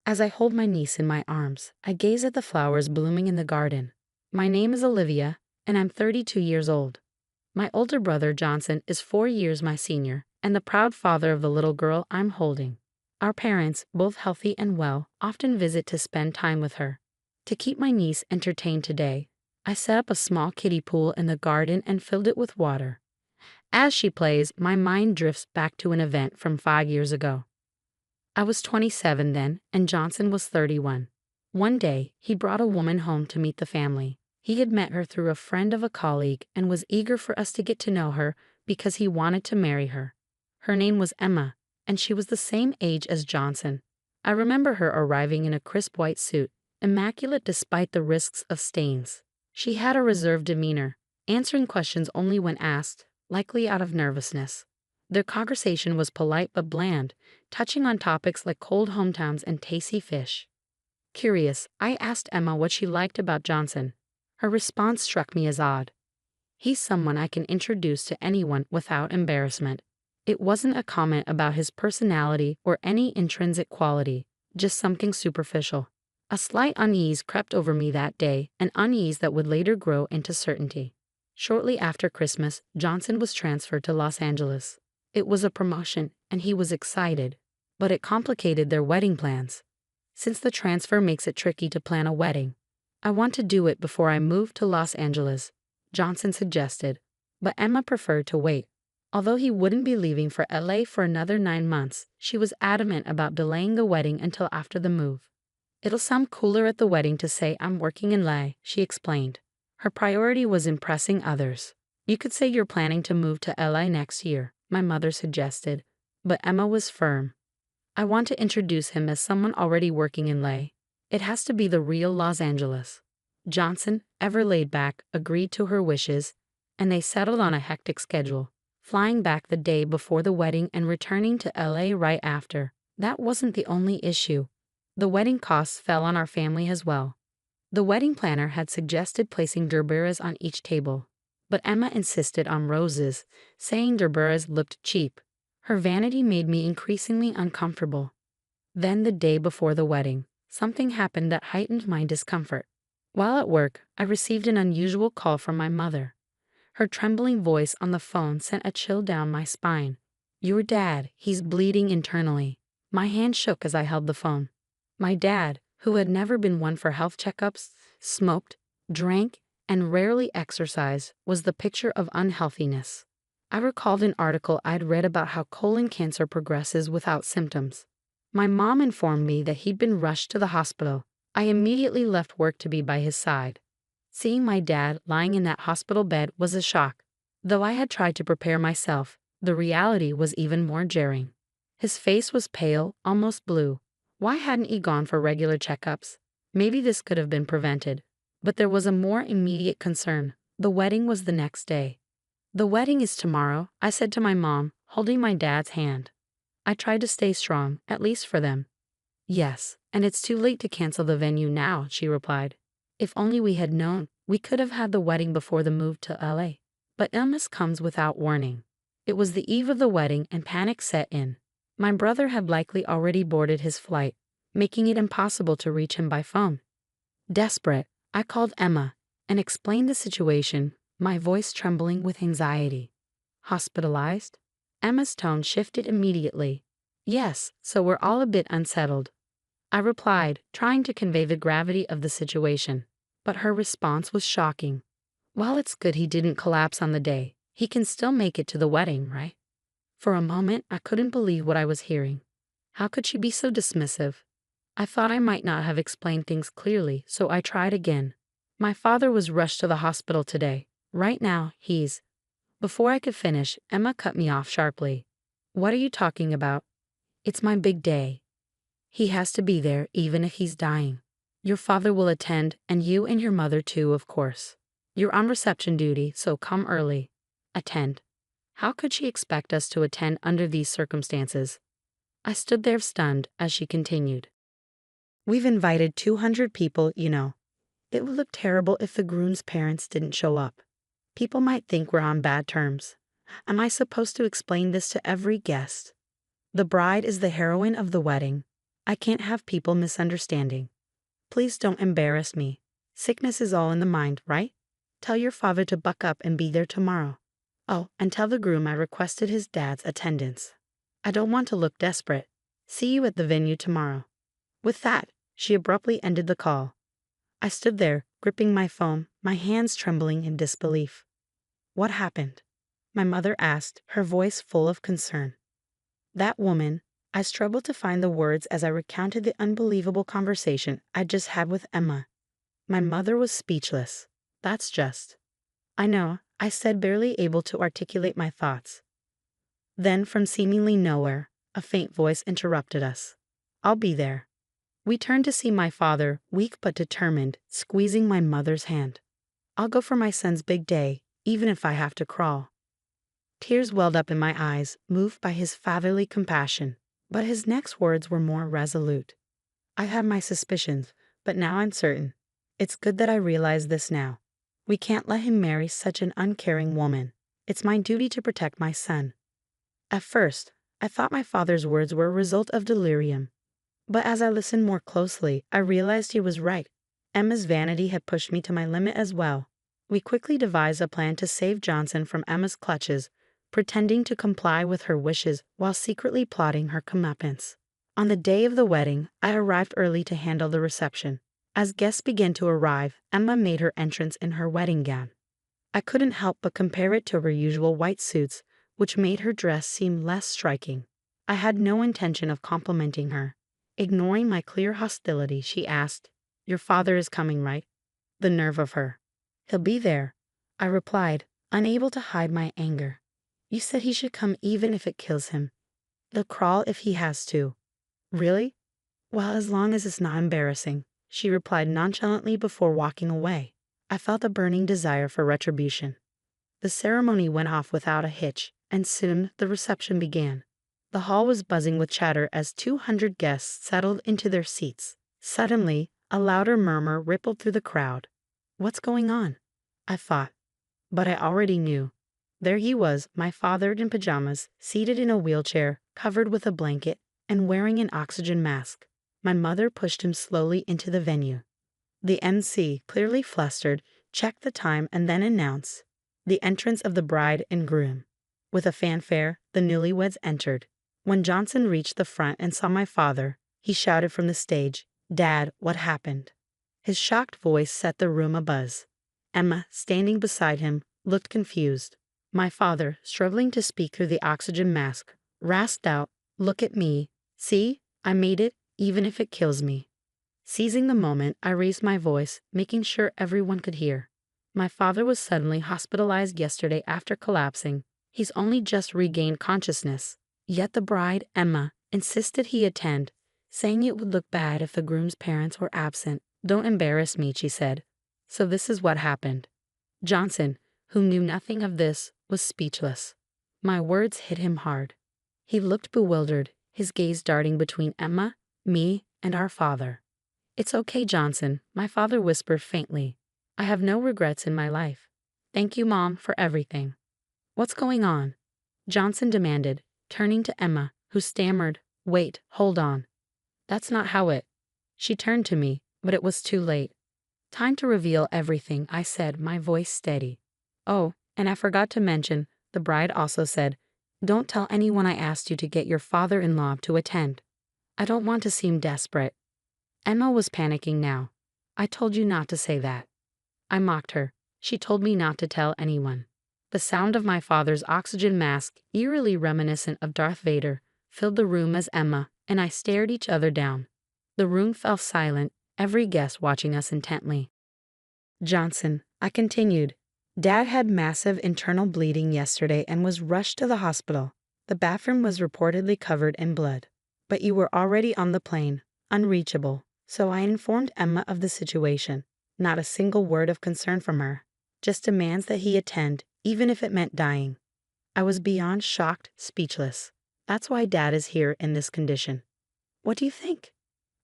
As I hold my niece in my arms, I gaze at the flowers blooming in the garden. My name is Olivia, and I'm 32 years old. My older brother, Johnson, is 4 years my senior, and the proud father of the little girl I'm holding. Our parents, both healthy and well, often visit to spend time with her. To keep my niece entertained today, I set up a small kiddie pool in the garden and filled it with water. As she plays, my mind drifts back to an event from 5 years ago. I was 27 then, and Johnson was 31. One day, he brought a woman home to meet the family. He had met her through a friend of a colleague and was eager for us to get to know her because he wanted to marry her. Her name was Emma, and she was the same age as Johnson. I remember her arriving in a crisp white suit, immaculate despite the risks of stains. She had a reserved demeanor, answering questions only when asked, likely out of nervousness. Their conversation was polite but bland, touching on topics like cold hometowns and tasty fish. Curious, I asked Emma what she liked about Johnson. Her response struck me as odd. He's someone I can introduce to anyone without embarrassment. It wasn't a comment about his personality or any intrinsic quality, just something superficial. A slight unease crept over me that day, an unease that would later grow into certainty. Shortly after Christmas, Johnson was transferred to Los Angeles. It was a promotion, and he was excited, but it complicated their wedding plans. Since the transfer makes it tricky to plan a wedding, I want to do it before I move to Los Angeles, Johnson suggested, but Emma preferred to wait. Although he wouldn't be leaving for LA for another 9 months, she was adamant about delaying the wedding until after the move. It'll sound cooler at the wedding to say I'm working in LA, she explained. Her priority was impressing others. You could say you're planning to move to LA next year, my mother suggested, but Emma was firm. I want to introduce him as someone already working in LA. It has to be the real Los Angeles. Johnson, ever laid back, agreed to her wishes, and they settled on a hectic schedule, flying back the day before the wedding and returning to LA right after. That wasn't the only issue. The wedding costs fell on our family as well. The wedding planner had suggested placing gerberas on each table, but Emma insisted on roses, saying gerberas looked cheap. Her vanity made me increasingly uncomfortable. Then the day before the wedding, something happened that heightened my discomfort. While at work, I received an unusual call from my mother. Her trembling voice on the phone sent a chill down my spine. "Your dad, he's bleeding internally." My hand shook as I held the phone. My dad, who had never been one for health checkups, smoked, drank, and rarely exercised, was the picture of unhealthiness. I recalled an article I'd read about how colon cancer progresses without symptoms. My mom informed me that he'd been rushed to the hospital. I immediately left work to be by his side. Seeing my dad lying in that hospital bed was a shock. Though I had tried to prepare myself, the reality was even more jarring. His face was pale, almost blue. Why hadn't he gone for regular checkups? Maybe this could have been prevented. But there was a more immediate concern. The wedding was the next day. "The wedding is tomorrow," I said to my mom, holding my dad's hand. I tried to stay strong, at least for them. "Yes, and it's too late to cancel the venue now," she replied. "If only we had known, we could have had the wedding before the move to LA. But illness comes without warning. It was the eve of the wedding and panic set in. My brother had likely already boarded his flight, making it impossible to reach him by phone. Desperate, I called Emma and explained the situation, my voice trembling with anxiety. "Hospitalized?" Emma's tone shifted immediately. "Yes, so we're all a bit unsettled," I replied, trying to convey the gravity of the situation. But her response was shocking. "Well, it's good he didn't collapse on the day. He can still make it to the wedding, right?" For a moment, I couldn't believe what I was hearing. How could she be so dismissive? I thought I might not have explained things clearly, so I tried again. "My father was rushed to the hospital today. Right now, he's—" Before I could finish, Emma cut me off sharply. What are you talking about? It's my big day. He has to be there even if he's dying. Your father will attend, and you and your mother too, of course. You're on reception duty, so come early. Attend. How could she expect us to attend under these circumstances? I stood there stunned as she continued. We've invited 200 people, you know. It would look terrible if the groom's parents didn't show up. People might think we're on bad terms. Am I supposed to explain this to every guest? The bride is the heroine of the wedding. I can't have people misunderstanding. Please don't embarrass me. Sickness is all in the mind, right? Tell your father to buck up and be there tomorrow. Oh, and tell the groom I requested his dad's attendance. I don't want to look desperate. See you at the venue tomorrow. With that, she abruptly ended the call. I stood there, gripping my phone, my hands trembling in disbelief. What happened? My mother asked, her voice full of concern. That woman, I struggled to find the words as I recounted the unbelievable conversation I'd just had with Emma. My mother was speechless. That's just. I know, I said, barely able to articulate my thoughts. Then, from seemingly nowhere, a faint voice interrupted us. I'll be there. We turned to see my father, weak but determined, squeezing my mother's hand. I'll go for my son's big day, even if I have to crawl. Tears welled up in my eyes, moved by his fatherly compassion, but his next words were more resolute. I had my suspicions, but now I'm certain. It's good that I realize this now. We can't let him marry such an uncaring woman. It's my duty to protect my son. At first, I thought my father's words were a result of delirium. But as I listened more closely, I realized he was right. Emma's vanity had pushed me to my limit as well. We quickly devised a plan to save Johnson from Emma's clutches, pretending to comply with her wishes while secretly plotting her comeuppance. On the day of the wedding, I arrived early to handle the reception. As guests began to arrive, Emma made her entrance in her wedding gown. I couldn't help but compare it to her usual white suits, which made her dress seem less striking. I had no intention of complimenting her. Ignoring my clear hostility, she asked, "Your father is coming, right?" The nerve of her. "He'll be there," I replied, unable to hide my anger. "You said he should come even if it kills him. He'll crawl if he has to." "Really?" "Well, as long as it's not embarrassing," she replied nonchalantly before walking away. I felt a burning desire for retribution. The ceremony went off without a hitch, and soon the reception began. The hall was buzzing with chatter as 200 guests settled into their seats. Suddenly, a louder murmur rippled through the crowd. What's going on? I thought. But I already knew. There he was, my father in pajamas, seated in a wheelchair, covered with a blanket, and wearing an oxygen mask. My mother pushed him slowly into the venue. The MC, clearly flustered, checked the time and then announced the entrance of the bride and groom. With a fanfare, the newlyweds entered. When Johnson reached the front and saw my father, he shouted from the stage, "Dad, what happened?" His shocked voice set the room abuzz. Emma, standing beside him, looked confused. My father, struggling to speak through the oxygen mask, rasped out, "Look at me. See, I made it, even if it kills me." Seizing the moment, I raised my voice, making sure everyone could hear. My father was suddenly hospitalized yesterday after collapsing. He's only just regained consciousness. Yet the bride, Emma, insisted he attend, saying it would look bad if the groom's parents were absent. "Don't embarrass me," she said. So this is what happened. Johnson, who knew nothing of this, was speechless. My words hit him hard. He looked bewildered, his gaze darting between Emma, me, and our father. "It's okay, Johnson," my father whispered faintly. "I have no regrets in my life. Thank you, Mom, for everything." "What's going on?" Johnson demanded, turning to Emma, who stammered, "Wait, hold on. That's not how it." She turned to me, but it was too late. "Time to reveal everything," I said, my voice steady. "Oh, and I forgot to mention," the bride also said, "don't tell anyone I asked you to get your father-in-law to attend. I don't want to seem desperate." Emma was panicking now. "I told you not to say that." I mocked her. She told me not to tell anyone. The sound of my father's oxygen mask, eerily reminiscent of Darth Vader, filled the room as Emma and I stared each other down. The room fell silent, every guest watching us intently. "Johnson," I continued, "Dad had massive internal bleeding yesterday and was rushed to the hospital. The bathroom was reportedly covered in blood. But you were already on the plane, unreachable, so I informed Emma of the situation. Not a single word of concern from her. Just demands that he attend, even if it meant dying. I was beyond shocked, speechless. That's why Dad is here in this condition. What do you think?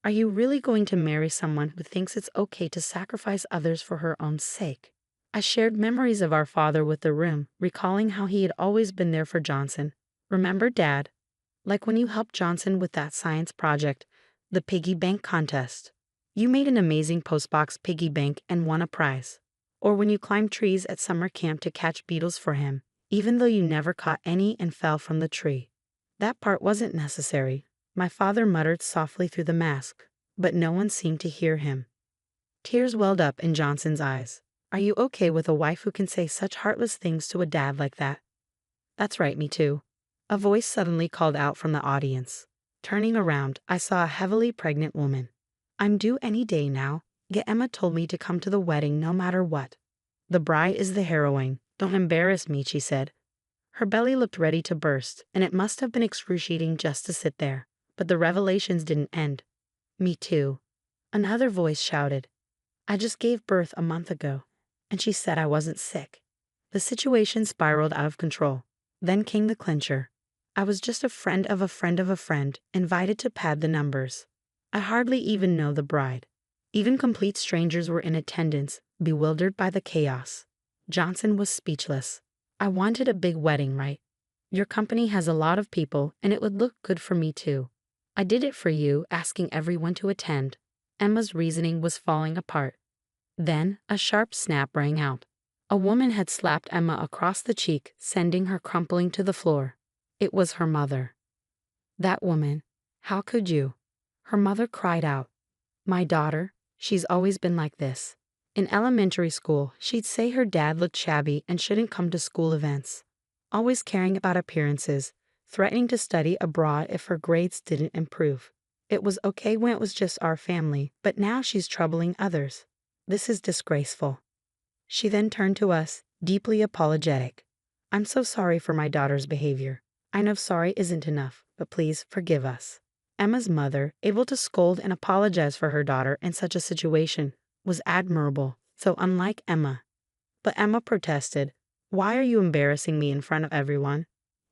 Are you really going to marry someone who thinks it's okay to sacrifice others for her own sake? I shared memories of our father with the room, recalling how he had always been there for Johnson. Remember, Dad? Like when you helped Johnson with that science project, the piggy bank contest. You made an amazing postbox piggy bank and won a prize. Or when you climbed trees at summer camp to catch beetles for him, even though you never caught any and fell from the tree. That part wasn't necessary, my father muttered softly through the mask, but no one seemed to hear him. Tears welled up in Johnson's eyes. Are you okay with a wife who can say such heartless things to a dad like that? That's right, me too. A voice suddenly called out from the audience. Turning around, I saw a heavily pregnant woman. I'm due any day now, yet Emma told me to come to the wedding no matter what. The bride is the heroine. Don't embarrass me, she said. Her belly looked ready to burst, and it must have been excruciating just to sit there. But the revelations didn't end. Me too. Another voice shouted. I just gave birth a month ago, and she said I wasn't sick. The situation spiraled out of control. Then came the clincher. I was just a friend of a friend of a friend, invited to pad the numbers. I hardly even know the bride. Even complete strangers were in attendance, bewildered by the chaos. Johnson was speechless. I wanted a big wedding, right? Your company has a lot of people, and it would look good for me too. I did it for you, asking everyone to attend. Emma's reasoning was falling apart. Then a sharp snap rang out. A woman had slapped Emma across the cheek, sending her crumpling to the floor. It was her mother. That woman. How could you? Her mother cried out. My daughter, she's always been like this. In elementary school, she'd say her dad looked shabby and shouldn't come to school events. Always caring about appearances, threatening to study abroad if her grades didn't improve. It was okay when it was just our family, but now she's troubling others. This is disgraceful. She then turned to us, deeply apologetic. I'm so sorry for my daughter's behavior. I know sorry isn't enough, but please forgive us. Emma's mother, able to scold and apologize for her daughter in such a situation, was admirable, so unlike Emma. But Emma protested. Why are you embarrassing me in front of everyone?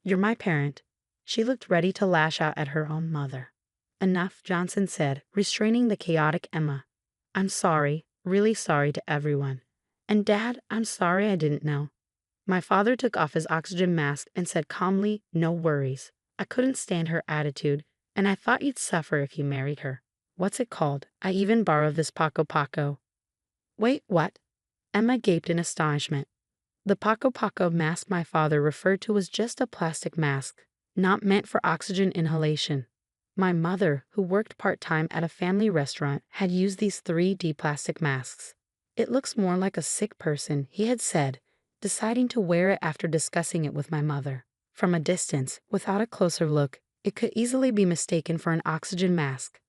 You're my parent. She looked ready to lash out at her own mother. Enough, Johnson said, restraining the chaotic Emma. I'm sorry, really sorry to everyone. And Dad, I'm sorry I didn't know. My father took off his oxygen mask and said calmly, no worries. I couldn't stand her attitude, and I thought you'd suffer if you married her. What's it called? I even borrowed this Paco Paco. Wait, what? Emma gaped in astonishment. The Paco Paco mask my father referred to was just a plastic mask, not meant for oxygen inhalation. My mother, who worked part-time at a family restaurant, had used these 3D plastic masks. It looks more like a sick person, he had said, deciding to wear it after discussing it with my mother. From a distance, without a closer look, it could easily be mistaken for an oxygen mask.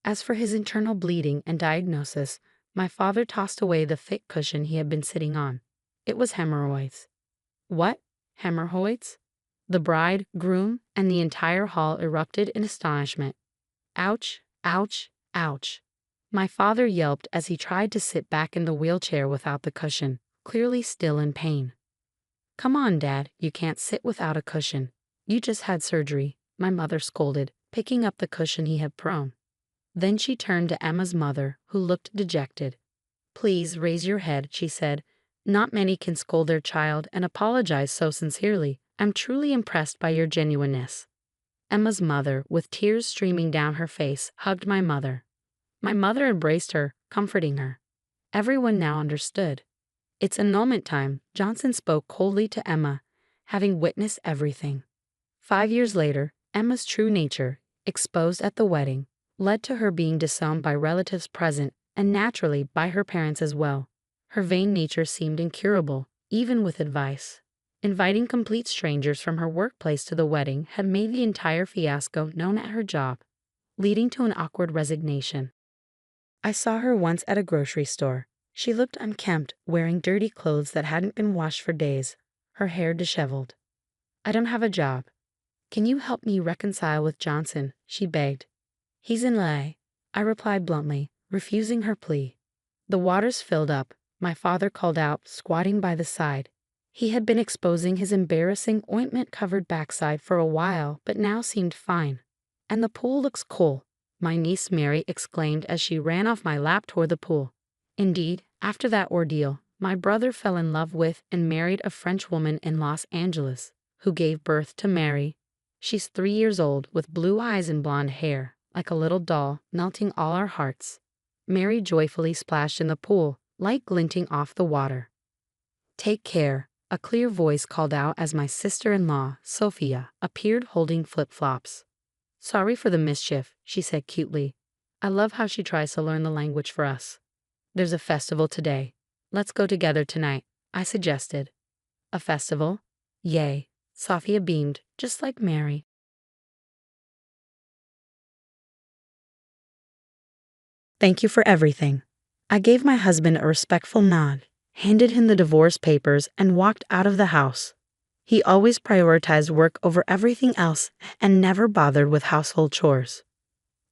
As for his internal bleeding and diagnosis, my father tossed away the thick cushion he had been sitting on. It was hemorrhoids. What? Hemorrhoids? The bride, groom, and the entire hall erupted in astonishment. Ouch, ouch, ouch. My father yelped as he tried to sit back in the wheelchair without the cushion, clearly still in pain. Come on, Dad, you can't sit without a cushion. You just had surgery, my mother scolded, picking up the cushion he had thrown. Then she turned to Emma's mother, who looked dejected. Please raise your head, she said. Not many can scold their child and apologize so sincerely. I'm truly impressed by your genuineness. Emma's mother, with tears streaming down her face, hugged my mother. My mother embraced her, comforting her. Everyone now understood. It's annulment time, Johnson spoke coldly to Emma, having witnessed everything. 5 years later, Emma's true nature, exposed at the wedding, led to her being disowned by relatives present and naturally by her parents as well. Her vain nature seemed incurable, even with advice. Inviting complete strangers from her workplace to the wedding had made the entire fiasco known at her job, leading to an awkward resignation. I saw her once at a grocery store. She looked unkempt, wearing dirty clothes that hadn't been washed for days, her hair disheveled. I don't have a job. "Can you help me reconcile with Johnson?" she begged. "He's in lay," I replied bluntly, refusing her plea. The waters filled up. My father called out, squatting by the side. He had been exposing his embarrassing ointment-covered backside for a while, but now seemed fine. "And the pool looks cool," my niece Mary exclaimed as she ran off my lap toward the pool. Indeed, after that ordeal, my brother fell in love with and married a French woman in Los Angeles, who gave birth to Mary. She's 3 years old, with blue eyes and blonde hair, like a little doll, melting all our hearts. Mary joyfully splashed in the pool, light glinting off the water. "Take care," a clear voice called out as my sister-in-law, Sophia, appeared holding flip-flops. "Sorry for the mischief," she said cutely. I love how she tries to learn the language for us. "There's a festival today. Let's go together tonight," I suggested. "A festival? Yay," Sophia beamed, just like Mary. "Thank you for everything." I gave my husband a respectful nod, handed him the divorce papers, and walked out of the house. He always prioritized work over everything else and never bothered with household chores.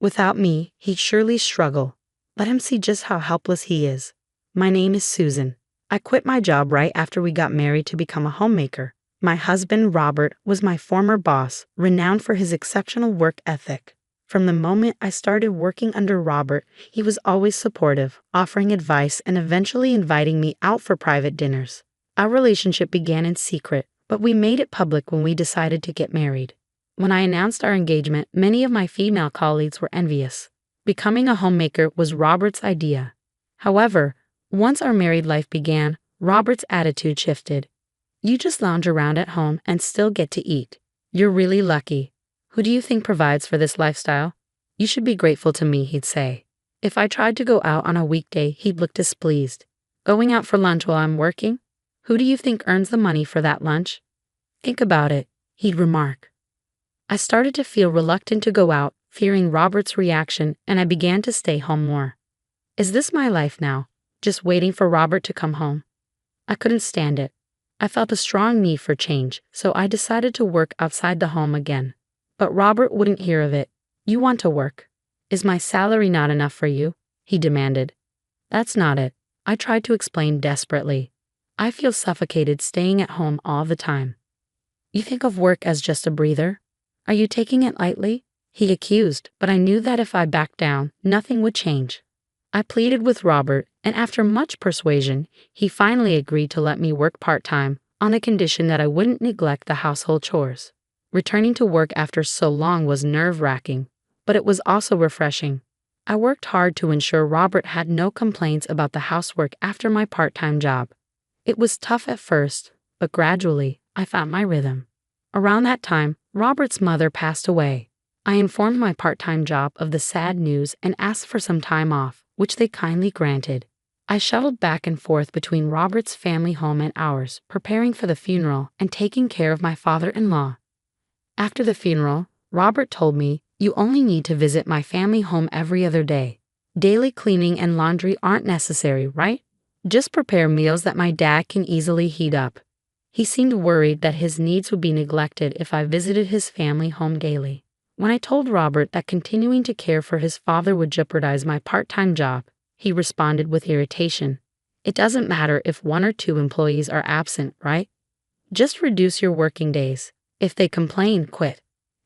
Without me, he'd surely struggle. Let him see just how helpless he is. My name is Susan. I quit my job right after we got married to become a homemaker. My husband, Robert, was my former boss, renowned for his exceptional work ethic. From the moment I started working under Robert, he was always supportive, offering advice and eventually inviting me out for private dinners. Our relationship began in secret, but we made it public when we decided to get married. When I announced our engagement, many of my female colleagues were envious. Becoming a homemaker was Robert's idea. However, once our married life began, Robert's attitude shifted. "You just lounge around at home and still get to eat. You're really lucky. Who do you think provides for this lifestyle? You should be grateful to me," he'd say. If I tried to go out on a weekday, he'd look displeased. "Going out for lunch while I'm working? Who do you think earns the money for that lunch? Think about it," he'd remark. I started to feel reluctant to go out, fearing Robert's reaction, and I began to stay home more. Is this my life now, just waiting for Robert to come home? I couldn't stand it. I felt a strong need for change, so I decided to work outside the home again. But Robert wouldn't hear of it. "You want to work. Is my salary not enough for you?" he demanded. "That's not it," I tried to explain desperately. "I feel suffocated staying at home all the time." "You think of work as just a breather? Are you taking it lightly?" he accused, but I knew that if I backed down, nothing would change. I pleaded with Robert, and after much persuasion, he finally agreed to let me work part-time on the condition that I wouldn't neglect the household chores. Returning to work after so long was nerve-wracking, but it was also refreshing. I worked hard to ensure Robert had no complaints about the housework after my part-time job. It was tough at first, but gradually, I found my rhythm. Around that time, Robert's mother passed away. I informed my part-time job of the sad news and asked for some time off, which they kindly granted. I shuttled back and forth between Robert's family home and ours, preparing for the funeral and taking care of my father-in-law. After the funeral, Robert told me, "You only need to visit my family home every other day. Daily cleaning and laundry aren't necessary, right? Just prepare meals that my dad can easily heat up." He seemed worried that his needs would be neglected if I visited his family home daily. When I told Robert that continuing to care for his father would jeopardize my part-time job, he responded with irritation. "It doesn't matter if 1 or 2 employees are absent, right? Just reduce your working days. If they complain, quit.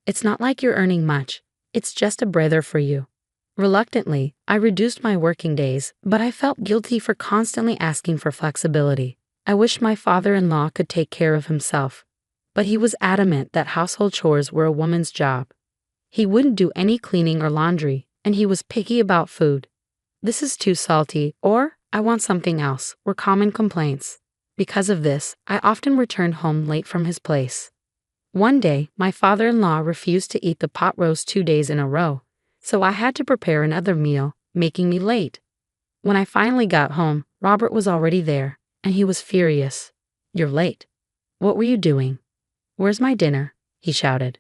It's not like you're earning much. It's just a breather for you." Reluctantly, I reduced my working days, but I felt guilty for constantly asking for flexibility. I wished my father-in-law could take care of himself, but he was adamant that household chores were a woman's job. He wouldn't do any cleaning or laundry, and he was picky about food. "This is too salty," or "I want something else," were common complaints. Because of this, I often returned home late from his place. One day, my father-in-law refused to eat the pot roast 2 days in a row, so I had to prepare another meal, making me late. When I finally got home, Robert was already there, and he was furious. "You're late. What were you doing? Where's my dinner?" he shouted.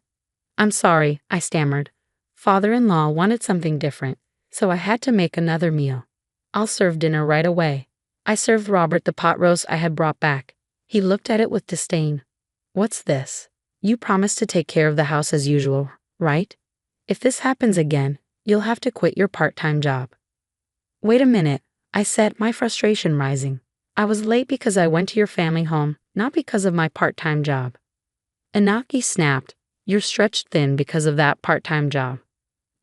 "I'm sorry," I stammered. "Father-in-law wanted something different, so I had to make another meal. I'll serve dinner right away." I served Robert the pot roast I had brought back. He looked at it with disdain. "What's this? You promised to take care of the house as usual, right? If this happens again, you'll have to quit your part-time job. Wait a minute, I said, my frustration rising. I was late because I went to your family home, not because of my part-time job. Inaki snapped, you're stretched thin because of that part-time job.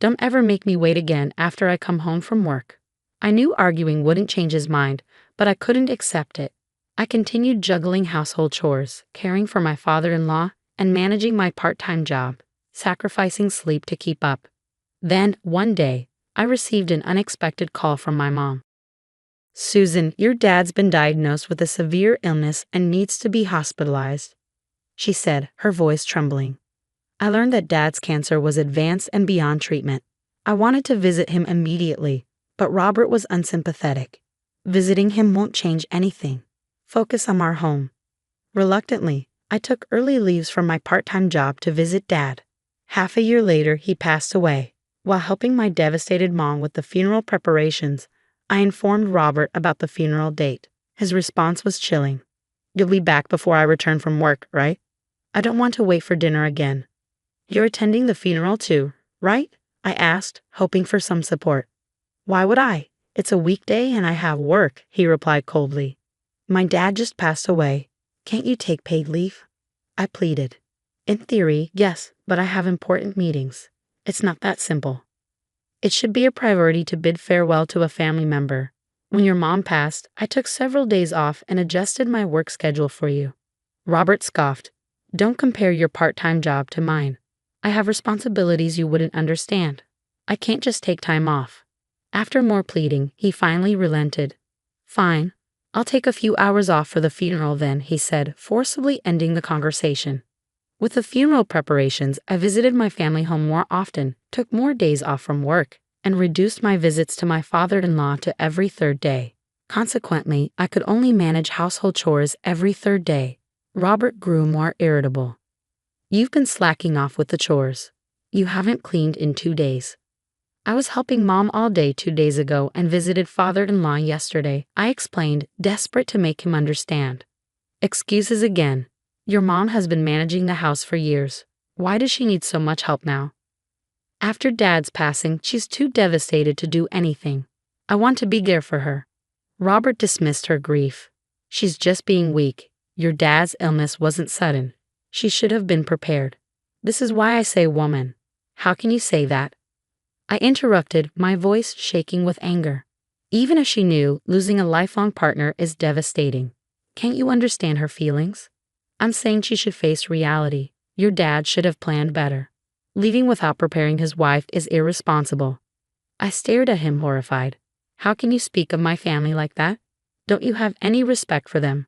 Don't ever make me wait again after I come home from work. I knew arguing wouldn't change his mind, but I couldn't accept it. I continued juggling household chores, caring for my father-in-law, and managing my part-time job, sacrificing sleep to keep up. Then, one day, I received an unexpected call from my mom. Susan, your dad's been diagnosed with a severe illness and needs to be hospitalized, she said, her voice trembling. I learned that Dad's cancer was advanced and beyond treatment. I wanted to visit him immediately, but Robert was unsympathetic. Visiting him won't change anything. Focus on our home. Reluctantly, I took early leaves from my part-time job to visit Dad. Half a year later, he passed away. While helping my devastated mom with the funeral preparations, I informed Robert about the funeral date. His response was chilling. You'll be back before I return from work, right? I don't want to wait for dinner again. You're attending the funeral too, right? I asked, hoping for some support. Why would I? It's a weekday and I have work, he replied coldly. My dad just passed away. Can't you take paid leave? I pleaded. In theory, yes, but I have important meetings. It's not that simple. It should be a priority to bid farewell to a family member. When your mom passed, I took several days off and adjusted my work schedule for you. Robert scoffed. Don't compare your part-time job to mine. I have responsibilities you wouldn't understand. I can't just take time off. After more pleading, he finally relented. Fine. I'll take a few hours off for the funeral then, he said, forcibly ending the conversation. With the funeral preparations, I visited my family home more often, took more days off from work, and reduced my visits to my father-in-law to every third day. Consequently, I could only manage household chores every third day. Robert grew more irritable. You've been slacking off with the chores. You haven't cleaned in 2 days. I was helping Mom all day 2 days ago and visited father-in-law yesterday, I explained, desperate to make him understand. Excuses again. Your mom has been managing the house for years. Why does she need so much help now? After Dad's passing, she's too devastated to do anything. I want to be there for her. Robert dismissed her grief. She's just being weak. Your dad's illness wasn't sudden. She should have been prepared. This is why I say woman. How can you say that? I interrupted, my voice shaking with anger. Even if she knew, losing a lifelong partner is devastating. Can't you understand her feelings? I'm saying she should face reality. Your dad should have planned better. Leaving without preparing his wife is irresponsible. I stared at him horrified. How can you speak of my family like that? Don't you have any respect for them?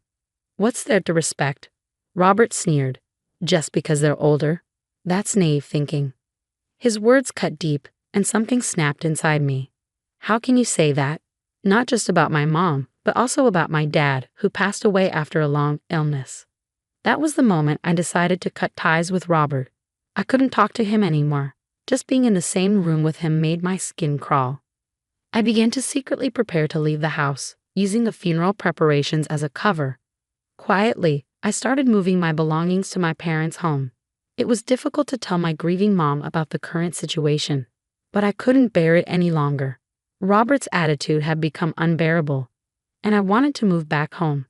What's there to respect? Robert sneered. Just because they're older? That's naive thinking. His words cut deep, and something snapped inside me. How can you say that? Not just about my mom, but also about my dad, who passed away after a long illness. That was the moment I decided to cut ties with Robert. I couldn't talk to him anymore. Just being in the same room with him made my skin crawl. I began to secretly prepare to leave the house, using the funeral preparations as a cover. Quietly, I started moving my belongings to my parents' home. It was difficult to tell my grieving mom about the current situation, but I couldn't bear it any longer. Robert's attitude had become unbearable, and I wanted to move back home.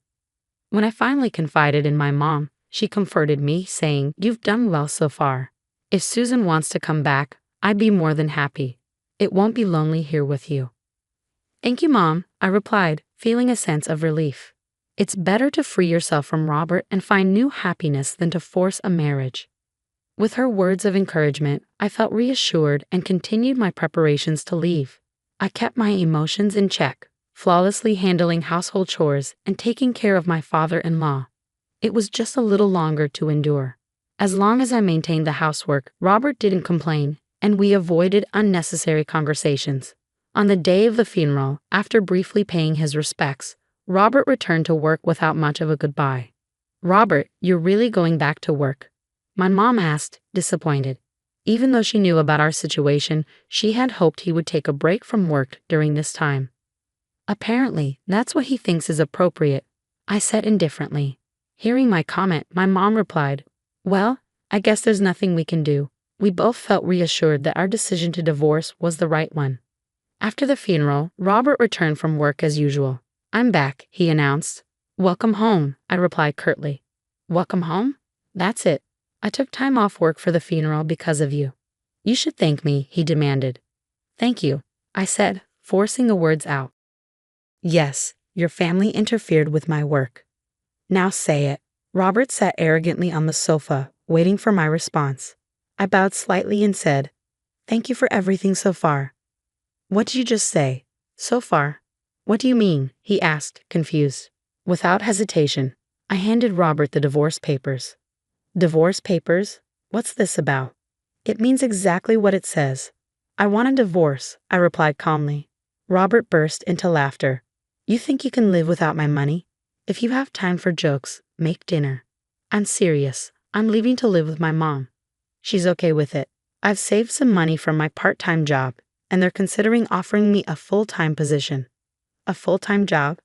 When I finally confided in my mom, she comforted me, saying, "You've done well so far. If Susan wants to come back, I'd be more than happy. It won't be lonely here with you." "Thank you, Mom," I replied, feeling a sense of relief. It's better to free yourself from Robert and find new happiness than to force a marriage. With her words of encouragement, I felt reassured and continued my preparations to leave. I kept my emotions in check, flawlessly handling household chores and taking care of my father-in-law. It was just a little longer to endure. As long as I maintained the housework, Robert didn't complain, and we avoided unnecessary conversations. On the day of the funeral, after briefly paying his respects, Robert returned to work without much of a goodbye. "Robert, you're really going back to work?" My mom asked, disappointed. Even though she knew about our situation, she had hoped he would take a break from work during this time. "Apparently, that's what he thinks is appropriate," I said indifferently. Hearing my comment, my mom replied, "Well, I guess there's nothing we can do. We both felt reassured that our decision to divorce was the right one. After the funeral, Robert returned from work as usual. "I'm back," he announced. "Welcome home," I replied curtly. "Welcome home? That's it. I took time off work for the funeral because of you." "You should thank me," he demanded. "Thank you," I said, forcing the words out. "Yes, your family interfered with my work." "Now say it." Robert sat arrogantly on the sofa, waiting for my response. I bowed slightly and said, "Thank you for everything so far." "What did you just say? So far? What do you mean?" he asked, confused. Without hesitation, I handed Robert the divorce papers. "Divorce papers? What's this about?" "It means exactly what it says. I want a divorce," I replied calmly. Robert burst into laughter. "You think you can live without my money? If you have time for jokes, make dinner." "I'm serious. I'm leaving to live with my mom. She's okay with it. I've saved some money from my part-time job, and they're considering offering me a full-time position." "A full-time job?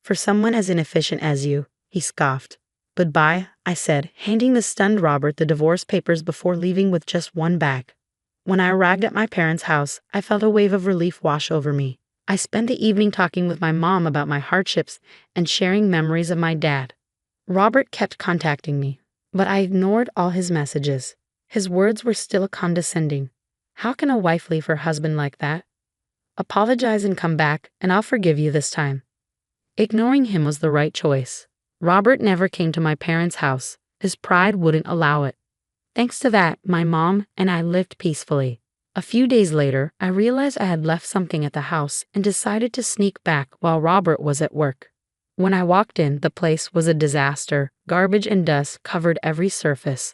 For someone as inefficient as you," he scoffed. "Goodbye," I said, handing the stunned Robert the divorce papers before leaving with just one bag. When I arrived at my parents' house, I felt a wave of relief wash over me. I spent the evening talking with my mom about my hardships and sharing memories of my dad. Robert kept contacting me, but I ignored all his messages. His words were still condescending. "How can a wife leave her husband like that? Apologize and come back, and I'll forgive you this time." Ignoring him was the right choice. Robert never came to my parents' house. His pride wouldn't allow it. Thanks to that, my mom and I lived peacefully. A few days later, I realized I had left something at the house and decided to sneak back while Robert was at work. When I walked in, the place was a disaster. Garbage and dust covered every surface.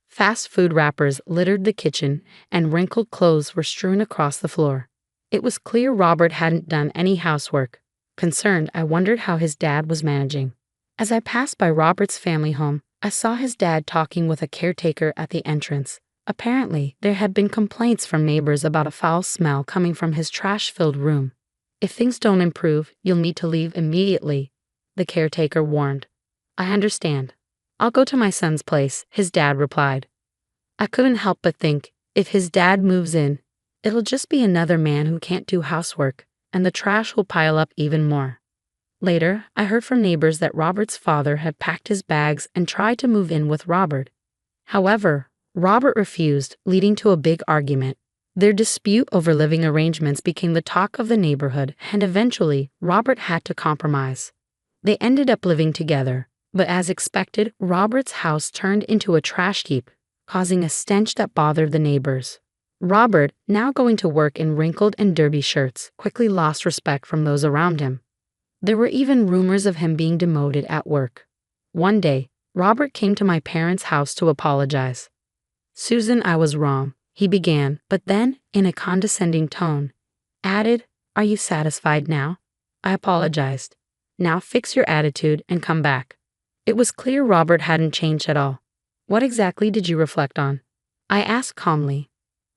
Fast food wrappers littered the kitchen, and wrinkled clothes were strewn across the floor. It was clear Robert hadn't done any housework. Concerned, I wondered how his dad was managing. As I passed by Robert's family home, I saw his dad talking with a caretaker at the entrance. Apparently, there had been complaints from neighbors about a foul smell coming from his trash-filled room. "If things don't improve, you'll need to leave immediately," the caretaker warned. "I understand. I'll go to my son's place," his dad replied. I couldn't help but think, if his dad moves in, it'll just be another man who can't do housework, and the trash will pile up even more. Later, I heard from neighbors that Robert's father had packed his bags and tried to move in with Robert. However, Robert refused, leading to a big argument. Their dispute over living arrangements became the talk of the neighborhood, and eventually, Robert had to compromise. They ended up living together, but as expected, Robert's house turned into a trash heap, causing a stench that bothered the neighbors. Robert, now going to work in wrinkled and dirty shirts, quickly lost respect from those around him. There were even rumors of him being demoted at work. One day, Robert came to my parents' house to apologize. "Susan, I was wrong," he began, but then, in a condescending tone, added, "Are you satisfied now?" I apologized. "Now fix your attitude and come back." It was clear Robert hadn't changed at all. "What exactly did you reflect on?" I asked calmly.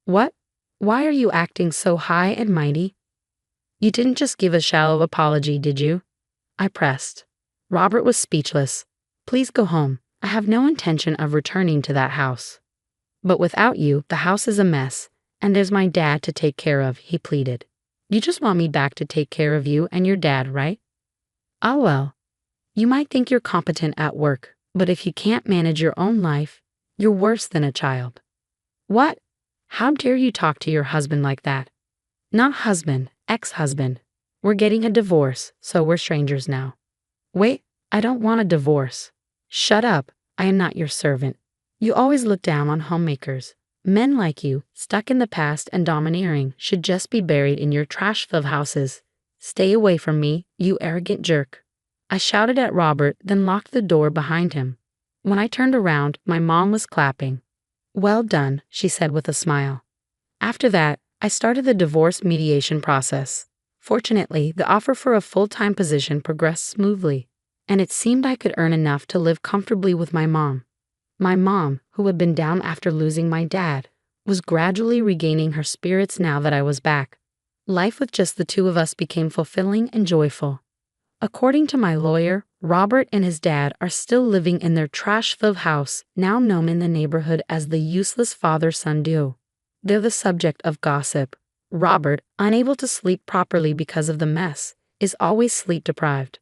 "What? Why are you acting so high and mighty? You didn't just give a shallow apology, did you?" I pressed. Robert was speechless. "Please go home. I have no intention of returning to that house." "But without you, the house is a mess, and there's my dad to take care of," he pleaded. "You just want me back to take care of you and your dad, right?" "Ah well. You might think you're competent at work, but if you can't manage your own life, you're worse than a child." "What? How dare you talk to your husband like that?" "Not husband, ex-husband. We're getting a divorce, so we're strangers now." "Wait, I don't want a divorce." "Shut up. I am not your servant. You always look down on homemakers. Men like you, stuck in the past and domineering, should just be buried in your trash-filled houses. Stay away from me, you arrogant jerk." I shouted at Robert, then locked the door behind him. When I turned around, my mom was clapping. "Well done," she said with a smile. After that, I started the divorce mediation process. Fortunately, the offer for a full-time position progressed smoothly, and it seemed I could earn enough to live comfortably with my mom. My mom, who had been down after losing my dad, was gradually regaining her spirits now that I was back. Life with just the two of us became fulfilling and joyful. According to my lawyer, Robert and his dad are still living in their trash-filled house, now known in the neighborhood as the useless father-son duo. They're the subject of gossip. Robert, unable to sleep properly because of the mess, is always sleep-deprived.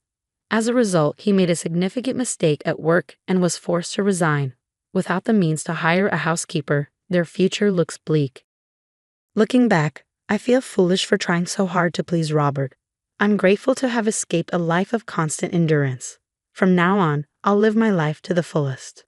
As a result, he made a significant mistake at work and was forced to resign. Without the means to hire a housekeeper, their future looks bleak. Looking back, I feel foolish for trying so hard to please Robert. I'm grateful to have escaped a life of constant endurance. From now on, I'll live my life to the fullest.